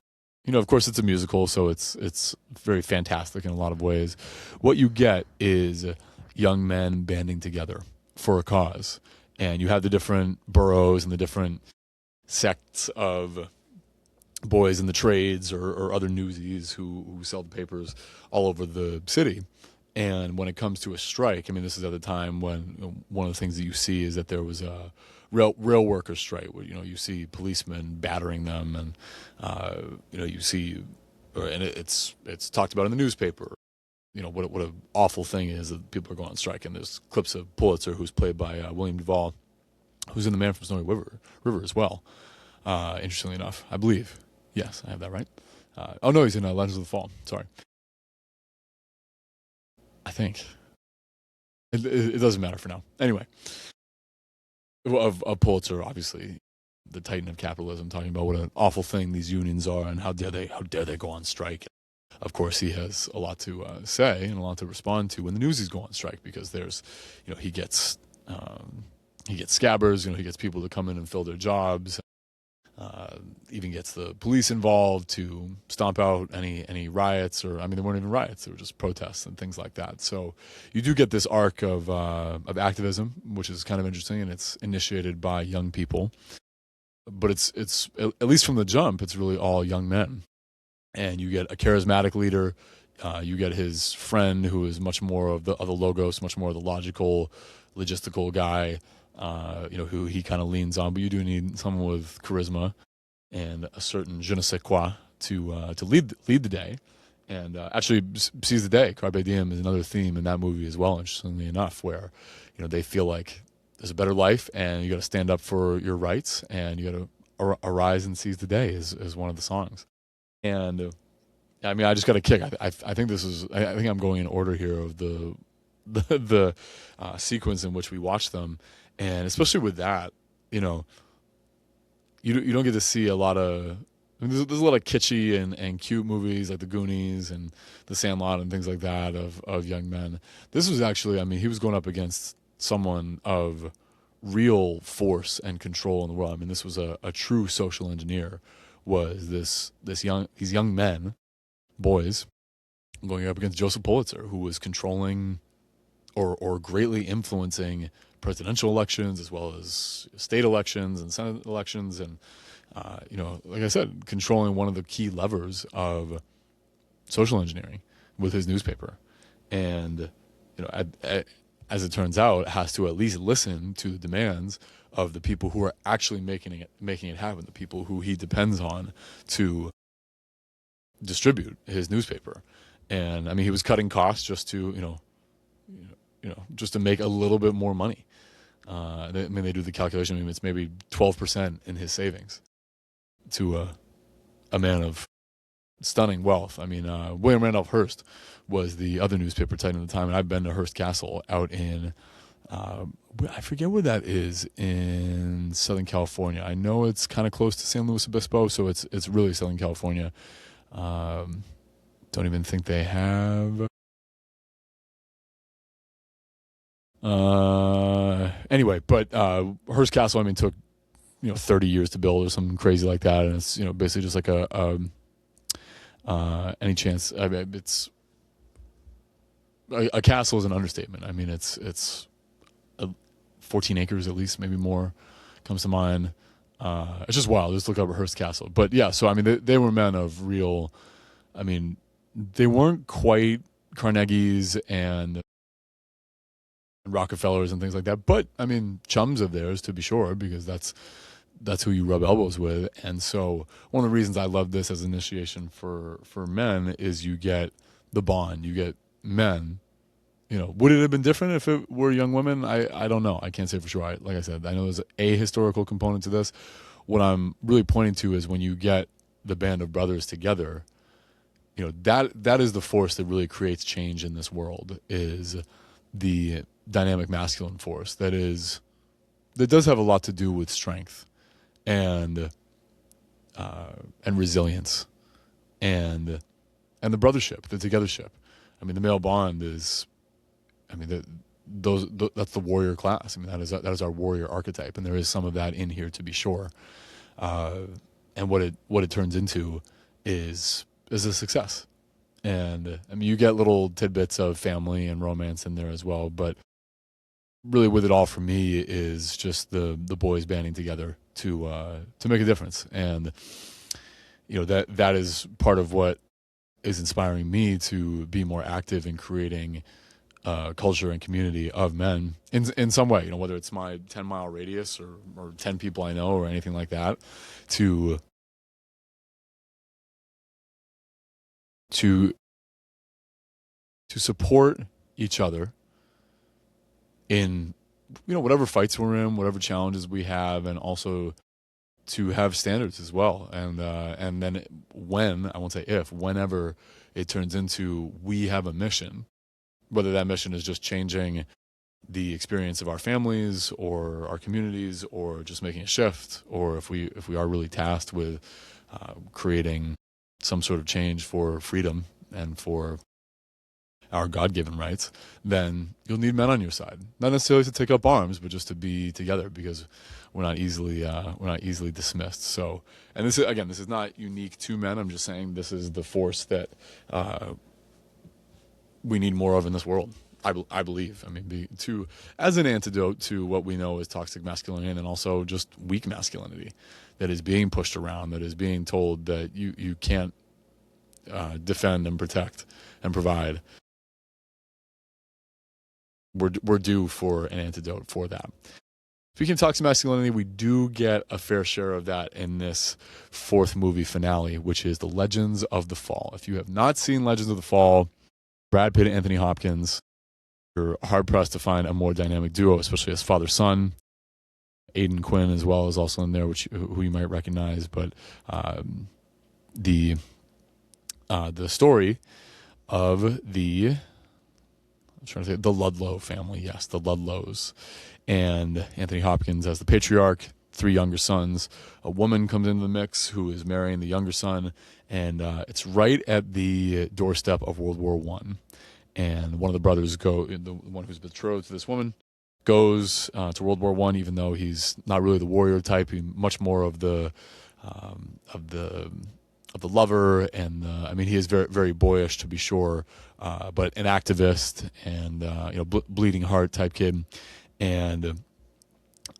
Of course, it's a musical, so it's very fantastic in a lot of ways. What you get is young men banding together for a cause, and you have the different boroughs and the different sects of boys in the trades or other newsies who sell the papers all over the city. And when it comes to a strike, I mean, this is at the time when one of the things that you see is that there was a rail worker strike where, you see policemen battering them, and you see, and it's talked about in the newspaper. What an awful thing is that people are going on strike. And there's clips of Pulitzer, who's played by William Duvall, who's in The Man from Snowy River as well. Interestingly enough, I believe. Yes, I have that right. Oh no, he's in Legends of the Fall. Sorry. I think it doesn't matter for now. Anyway, of Pulitzer, obviously, the titan of capitalism, talking about what an awful thing these unions are and how dare they go on strike. Of course, he has a lot to say and a lot to respond to when the newsies go on strike, because there's, he gets scabbers, he gets people to come in and fill their jobs. Even gets the police involved to stomp out any riots, or they weren't even riots; they were just protests and things like that. So you do get this arc of activism, which is kind of interesting, and it's initiated by young people. But it's at least from the jump, it's really all young men, and you get a charismatic leader. You get his friend, who is much more of the logos, much more of the logistical guy. Who he kind of leans on, but you do need someone with charisma and a certain je ne sais quoi to lead the day, and actually seize the day. Carpe diem is another theme in that movie as well. Interestingly enough, where they feel like there's a better life, and you got to stand up for your rights, and you got to arise and seize the day is one of the songs. And I just got a kick. I think this is. I think I'm going in order here of the sequence in which we watch them. And especially with that, you don't get to see a lot of. There's a lot of kitschy and cute movies like The Goonies and The Sandlot and things like that of young men. This was actually, he was going up against someone of real force and control in the world. This was a true social engineer. Was these young men, boys, going up against Joseph Pulitzer, who was controlling or greatly influencing presidential elections as well as state elections and Senate elections, and like I said, controlling one of the key levers of social engineering with his newspaper. And as it turns out, has to at least listen to the demands of the people who are actually making it happen, the people who he depends on to distribute his newspaper. And he was cutting costs just to just to make a little bit more money. They do the calculation. It's maybe 12% in his savings to a man of stunning wealth. William Randolph Hearst was the other newspaper titan at the time, and I've been to Hearst Castle out in I forget where that is in Southern California. I know it's kind of close to San Luis Obispo, so it's really Southern California. Don't even think they have. Anyway, but Hearst Castle, took 30 years to build or something crazy like that, and it's basically just like any chance. It's a castle is an understatement. It's 14 acres at least, maybe more, comes to mind. It's just wild. Just look up Hearst Castle. But yeah, so they were men of real. They weren't quite Carnegies and Rockefellers and things like that, but chums of theirs, to be sure, because that's who you rub elbows with. And so one of the reasons I love this as an initiation for men is you get the bond, you get men. Would it have been different if it were young women? I don't know. I can't say for sure. Like I said, I know there's a historical component to this. What I'm really pointing to is when you get the band of brothers together, that is the force that really creates change in this world, is the dynamic masculine force that does have a lot to do with strength and resilience and the brothership, the togethership. The male bond is, that's the warrior class. That is our warrior archetype, and there is some of that in here, to be sure. And what it turns into is a success. And you get little tidbits of family and romance in there as well, but really with it all for me is just the boys banding together to make a difference. And that is part of what is inspiring me to be more active in creating culture and community of men in some way, whether it's my 10-mile radius or 10 people I know or anything like that, to to to support each other in whatever fights we're in, whatever challenges we have, and also to have standards as well. And then when, I won't say if, whenever it turns into we have a mission, whether that mission is just changing the experience of our families or our communities, or just making a shift, or if we are really tasked with creating some sort of change for freedom and for our God-given rights, then you'll need men on your side. Not necessarily to take up arms, but just to be together, because we're not easily dismissed. So, and this is not unique to men. I'm just saying this is the force that we need more of in this world. I believe. I mean, as an antidote to what we know as toxic masculinity, and also just weak masculinity that is being pushed around, that is being told that you can't defend and protect and provide. We're due for an antidote for that. Speaking of toxic masculinity, we do get a fair share of that in this fourth movie finale, which is The Legends of the Fall. If you have not seen Legends of the Fall, Brad Pitt and Anthony Hopkins, you're hard-pressed to find a more dynamic duo, especially as father-son. Aidan Quinn as well is also in there, who you might recognize. But the story of the Ludlow family, yes, the Ludlows, and Anthony Hopkins as the patriarch, 3 younger sons. A woman comes into the mix who is marrying the younger son, and it's right at the doorstep of World War I. And one of the brothers the one who's betrothed to this woman, goes to World War I, even though he's not really the warrior type. He's much more of the lover, and he is very, very boyish, to be sure, but an activist and bleeding heart type kid. And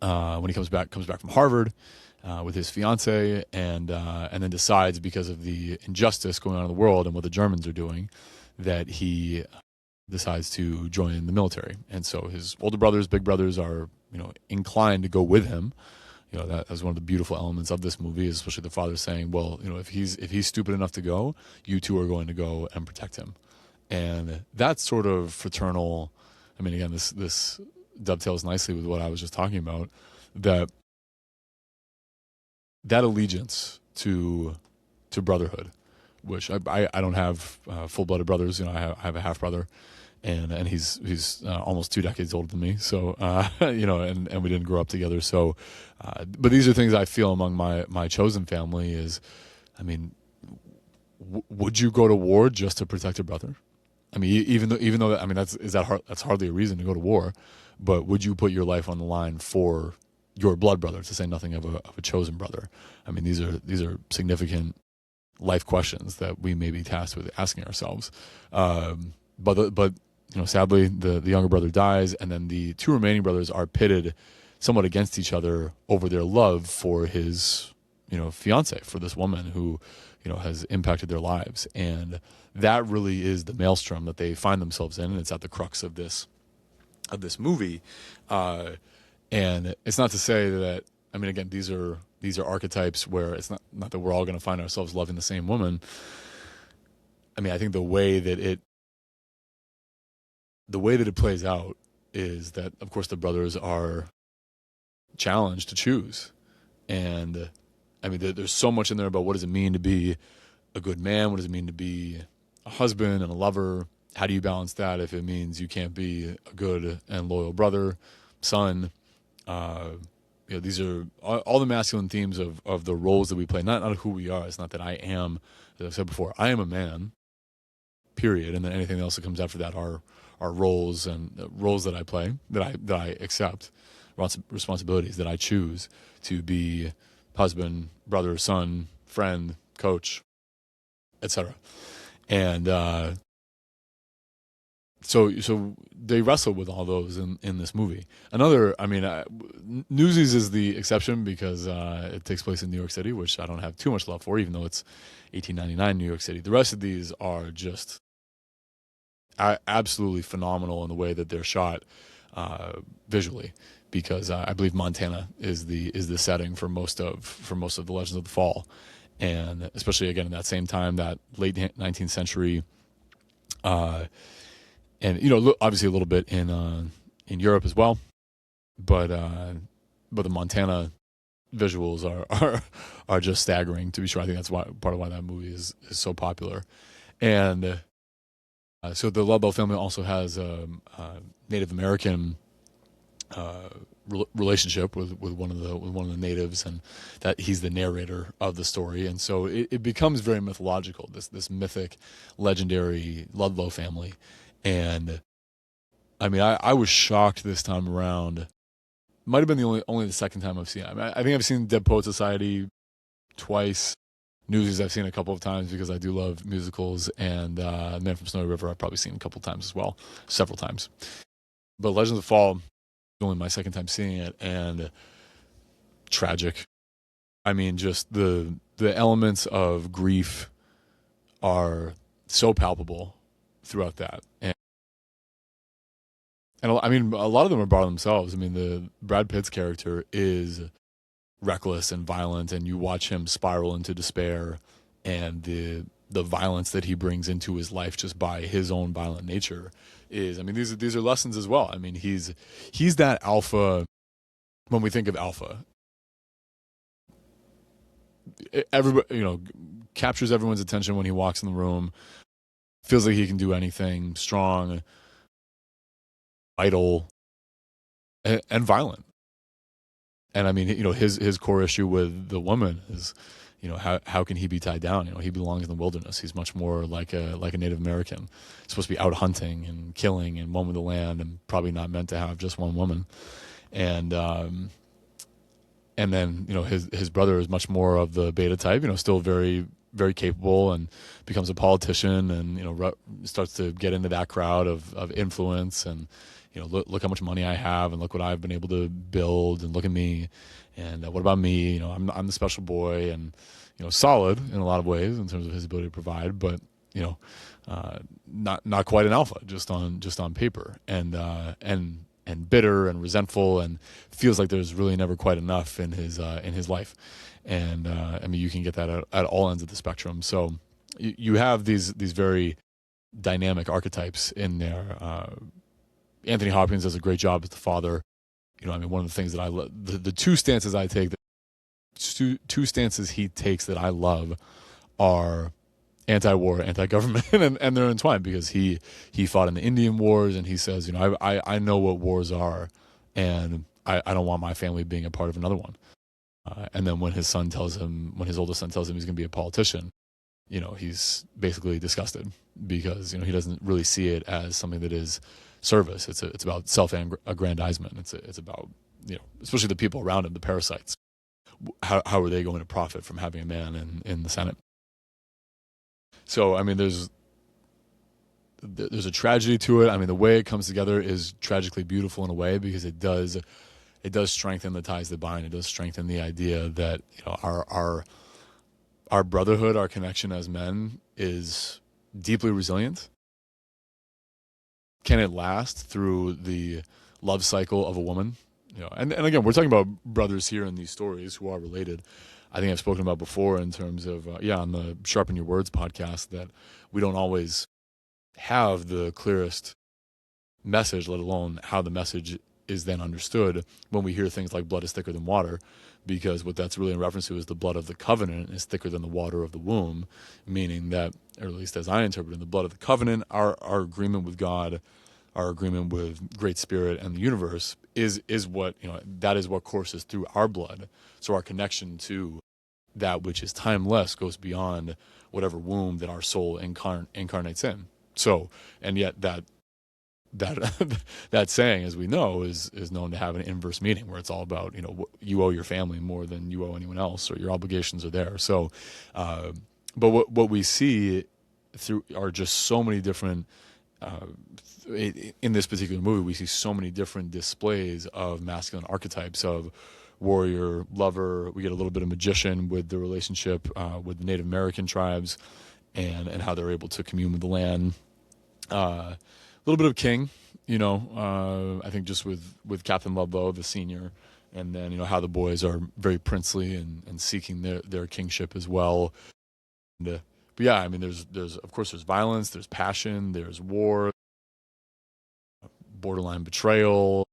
when he comes back from Harvard with his fiance, and then decides, because of the injustice going on in the world and what the Germans are doing, that he decides to join the military. And so his older brothers, big brothers, are inclined to go with him. That was one of the beautiful elements of this movie, especially the father saying, well, if he's stupid enough to go, you two are going to go and protect him. And that sort of fraternal, again, this dovetails nicely with what I was just talking about, that allegiance to brotherhood, which I don't have full-blooded brothers. I have a half brother, and he's almost 2 decades older than me. So and we didn't grow up together. So, but these are things I feel among my chosen family is, would you go to war just to protect a brother? Even though that's hardly a reason to go to war, but would you put your life on the line for your blood brother, to say nothing of a chosen brother? These are significant life questions that we may be tasked with asking ourselves. But sadly, the younger brother dies, and then the 2 remaining brothers are pitted somewhat against each other over their love for his fiance, for this woman who has impacted their lives. And that really is the maelstrom that they find themselves in, and it's at the crux of this movie. And it's not to say that, again, these are archetypes where it's not that we're all going to find ourselves loving the same woman. I think the way that it plays out is that, of course, the brothers are challenged to choose. And there's so much in there about what does it mean to be a good man? What does it mean to be a husband and a lover? How do you balance that if it means you can't be a good and loyal brother, son? These are all the masculine themes of the roles that we play, not who we are. It's not that I am, as I've said before, I am a man, period. And then anything else that comes after that are roles, and roles that I play, that I accept, responsibilities that I choose to be: husband, brother, son, friend, coach, etc. And so they wrestle with all those in this movie. Another, I mean, Newsies is the exception because it takes place in New York City, which I don't have too much love for, even though it's 1899 New York City. The rest of these are just absolutely phenomenal in the way that they're shot visually, because I believe Montana is the setting for most of the Legends of the Fall, and especially again in that same time, that late 19th century. And obviously a little bit in Europe as well, but the Montana visuals are just staggering, to be sure. I think that's part of why that movie is so popular. And so the Ludlow family also has a Native American relationship with one of the natives, and that he's the narrator of the story, and so it becomes very mythological. This mythic, legendary Ludlow family. And I mean, I was shocked this time around. Might have been only the second time I've seen it. I mean, I think I've seen Dead Poet Society twice. Newsies I've seen a couple of times because I do love musicals, and Man from Snowy River I've probably seen a couple of times as well, several times. But Legends of the Fall, only my second time seeing it, and tragic. I mean, just the elements of grief are so palpable throughout that. And I mean, a lot of them are by themselves. I mean, the Brad Pitt's character is reckless and violent, and you watch him spiral into despair, and the violence that he brings into his life just by his own violent nature is. I mean, these are lessons as well. I mean, he's that alpha. When we think of alpha, everybody captures everyone's attention when he walks in the room. Feels like he can do anything. Strong, vital, and violent. And I mean, his core issue with the woman is, how can he be tied down? He belongs in the wilderness. He's much more like a Native American. He's supposed to be out hunting and killing and one with the land, and probably not meant to have just one woman. And then his brother is much more of the beta type. Still very, very capable, and becomes a politician, and starts to get into that crowd of influence, and look how much money I have, and look what I've been able to build, and look at me, and what about me? I'm the special boy, and solid in a lot of ways in terms of his ability to provide, but not quite an alpha, just on paper, and bitter and resentful, and feels like there's really never quite enough in his life. And I mean, you can get that at all ends of the spectrum. So you have these very dynamic archetypes in there. Anthony Hopkins does a great job as the father. I mean, one of the things that I love, the two stances I take, two stances he takes that I love are anti-war, anti-government, and they're entwined because he fought in the Indian Wars, and he says, I know what wars are, and I don't want my family being a part of another one. And then when his oldest son tells him he's going to be a politician, he's basically disgusted because he doesn't really see it as something that is service. It's about self-aggrandizement. It's about especially the people around him, the parasites. How are they going to profit from having a man in the Senate? So I mean, there's a tragedy to it. I mean, the way it comes together is tragically beautiful in a way, because it does strengthen the ties that bind. It does strengthen the idea that our brotherhood, our connection as men, is deeply resilient. Can it last through the love cycle of a woman? And again, we're talking about brothers here in these stories who are related. I think I've spoken about before in terms of on the Sharpen Your Words podcast, that we don't always have the clearest message, let alone how the message is then understood when we hear things like blood is thicker than water, because what that's really in reference to is the blood of the covenant is thicker than the water of the womb, meaning that, or at least as I interpret it, the blood of the covenant, our agreement with God, our agreement with Great Spirit and the universe is what, that is what courses through our blood. So our connection to that which is timeless goes beyond whatever womb that our soul incarnates in. So, and yet that saying, as we know, is known to have an inverse meaning, where it's all about, you owe your family more than you owe anyone else, or your obligations are there. So, but what we see through are just so many different in this particular movie, we see so many different displays of masculine archetypes of warrior, lover. We get a little bit of magician with the relationship with the Native American tribes and how they're able to commune with the land. A little bit of king, I think just with Captain Ludlow, the senior, and then, how the boys are very princely and seeking their kingship as well. And, but yeah, I mean, there's of course there's violence, there's passion, there's war, borderline betrayal.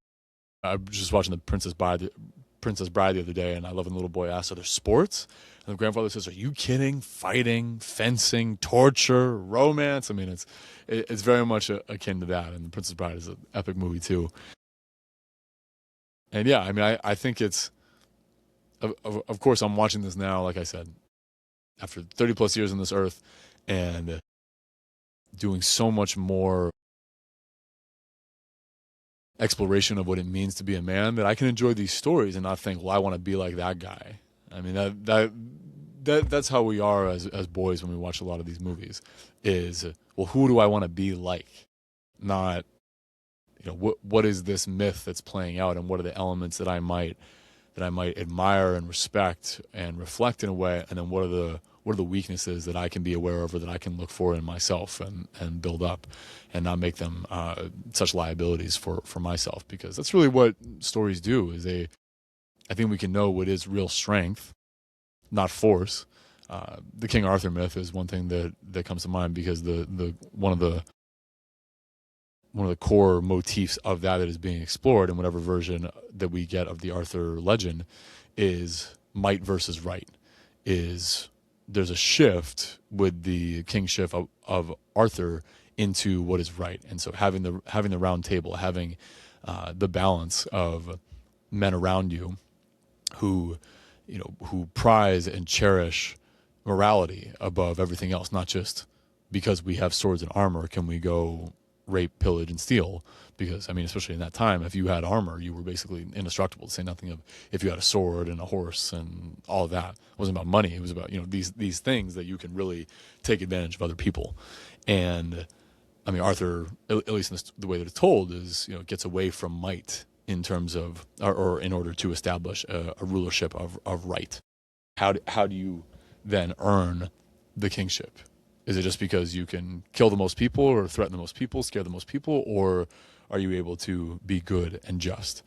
I was just watching the Princess Bride the other day, and I love when the little boy asks, "Are there sports?" And the grandfather says, "Are you kidding? Fighting, fencing, torture, romance." I mean, it's very much akin to that. And the Princess Bride is an epic movie too. And yeah, I mean, I think it's of course I'm watching this now, like I said, after 30 plus years on this earth, and doing so much more exploration of what it means to be a man, that I can enjoy these stories and not think, well, I want to be like that guy. I mean, that's how we are as boys when we watch a lot of these movies. Is, well, who do I want to be like? Not, what is this myth that's playing out, and what are the elements that I might admire and respect and reflect in a way, and then what are the weaknesses that I can be aware of or that I can look for in myself and build up, and not make them such liabilities for myself, because that's really what stories do. Is I think we can know what is real strength, not force. The King Arthur myth is one thing that comes to mind, because the one of the core motifs of that is being explored in whatever version that we get of the Arthur legend is might versus right. There's a shift with the kingship of Arthur into what is right, and so having the round table, having the balance of men around you who prize and cherish morality above everything else, not just because we have swords and armor can we go rape, pillage, and steal. Because, I mean, especially in that time, if you had armor, you were basically indestructible, to say nothing of if you had a sword and a horse and all of that. It wasn't about money. It was about, these things that you can really take advantage of other people. And, I mean, Arthur, at least in the way that it's told, is, gets away from might in terms of, or in order to establish a rulership of right. How do you then earn the kingship? Is it just because you can kill the most people or threaten the most people, scare the most people, or are you able to be good and just?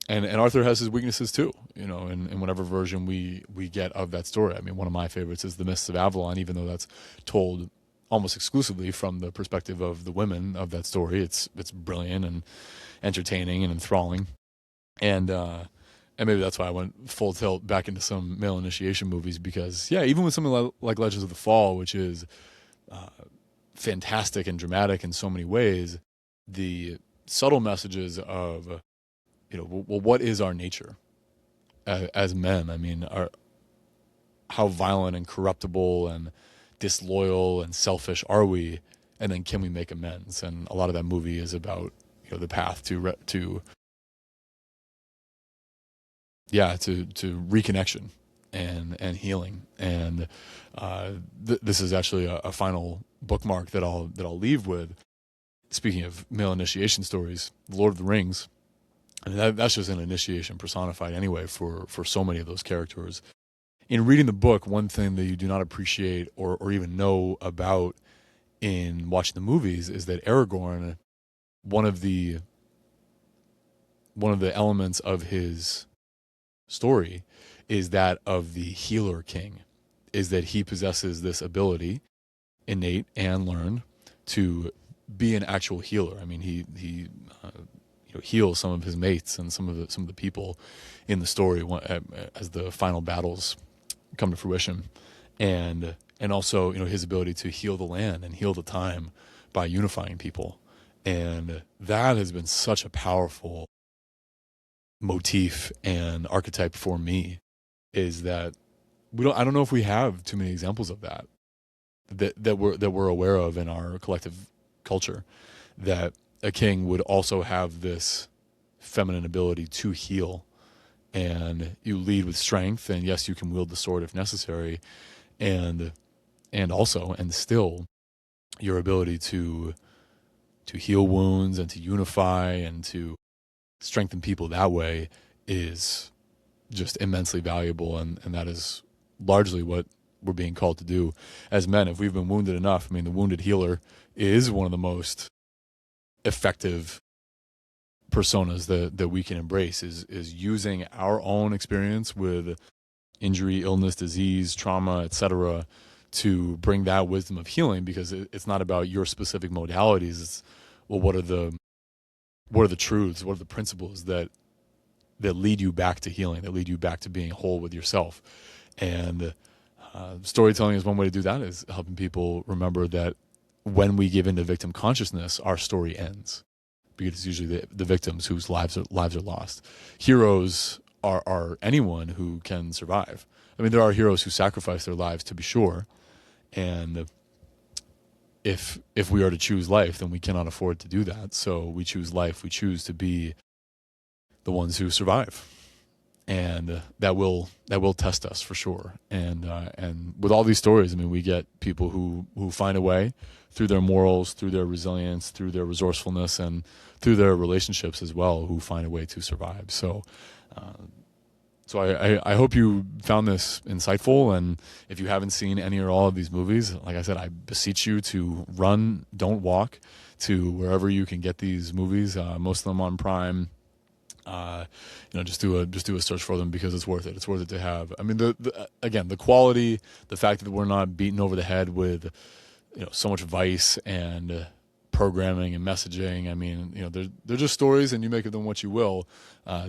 And Arthur has his weaknesses too, in whatever version we get of that story. I mean, one of my favorites is The Mists of Avalon, even though that's told almost exclusively from the perspective of the women of that story. It's brilliant and entertaining and enthralling. And maybe that's why I went full tilt back into some male initiation movies, because, yeah, even with something like Legends of the Fall, which is fantastic and dramatic in so many ways, the subtle messages of, well, what is our nature as men? I mean, how violent and corruptible and disloyal and selfish are we? And then can we make amends? And a lot of that movie is about, the path to reconnection and healing. And this is actually a final bookmark that I'll leave with. Speaking of male initiation stories, Lord of the Rings, and that's just an initiation personified anyway for so many of those characters. In reading the book, one thing that you do not appreciate or even know about in watching the movies is that Aragorn, one of the elements of his story is that of the healer king, is that he possesses this ability, innate and learned, to be an actual healer. I mean, he heals some of his mates and some of the people in the story as the final battles come to fruition, and also his ability to heal the land and heal the time by unifying people. And that has been such a powerful motif and archetype for me, is that I don't know if we have too many examples of that we're aware of in our collective culture, that a king would also have this feminine ability to heal, and you lead with strength, and yes, you can wield the sword if necessary, and still your ability to heal wounds and to unify and to strengthen people that way is just immensely valuable, and that is largely what we're being called to do as men. If we've been wounded enough, I mean, the wounded healer is one of the most effective personas that we can embrace, is using our own experience with injury, illness, disease, trauma, etc., to bring that wisdom of healing, because it's not about your specific modalities. It's, well, what are the truths, what are the principles that lead you back to healing, that lead you back to being whole with yourself. And storytelling is one way to do that, is helping people remember that when we give into victim consciousness, our story ends, because it's usually the victims whose lives are lost. Heroes are anyone who can survive. I mean, there are heroes who sacrifice their lives, to be sure, and if we are to choose life, then we cannot afford to do that. So we choose life. We choose to be the ones who survive, and that will test us for sure. And with all these stories, I mean, we get people who find a way through their morals, through their resilience, through their resourcefulness, and through their relationships as well, who find a way to survive. So I hope you found this insightful, and if you haven't seen any or all of these movies, like I said, I beseech you to run, don't walk, to wherever you can get these movies. Most of them on Prime. Just do a search for them, because it's worth it. It's worth it to have. I mean, the quality, the fact that we're not beaten over the head with, so much vice and programming and messaging. I mean, they're just stories, and you make of them what you will.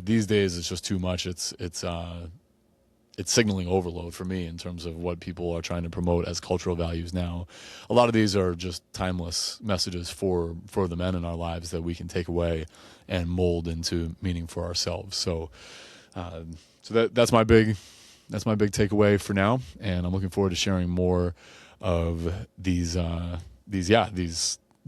These days, it's just too much. It's signaling overload for me in terms of what people are trying to promote as cultural values now. A lot of these are just timeless messages for the men in our lives that we can take away and mold into meaning for ourselves. So that's my big takeaway for now, and I'm looking forward to sharing more of these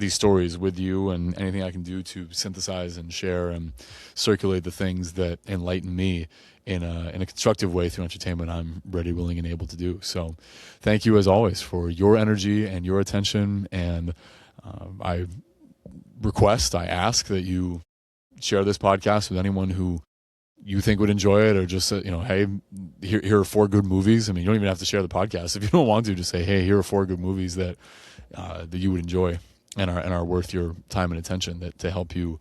stories with you, and anything I can do to synthesize and share and circulate the things that enlighten me in a constructive way through entertainment, I'm ready, willing, and able to do. So thank you as always for your energy and your attention. And I ask that you share this podcast with anyone who you think would enjoy it, or just, hey, here are 4 good movies. I mean, you don't even have to share the podcast. If you don't want to, just say, hey, here are 4 good movies that you would enjoy and are worth your time and attention, that to help you,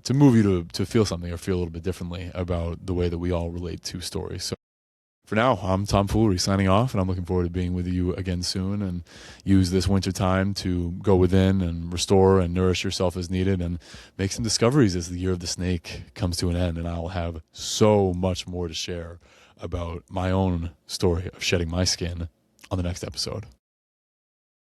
to move you to feel something or feel a little bit differently about the way that we all relate to stories. So for now, I'm Tom Foolery signing off, and I'm looking forward to being with you again soon, and use this winter time to go within and restore and nourish yourself as needed, and make some discoveries as the year of the snake comes to an end. And I'll have so much more to share about my own story of shedding my skin on the next episode.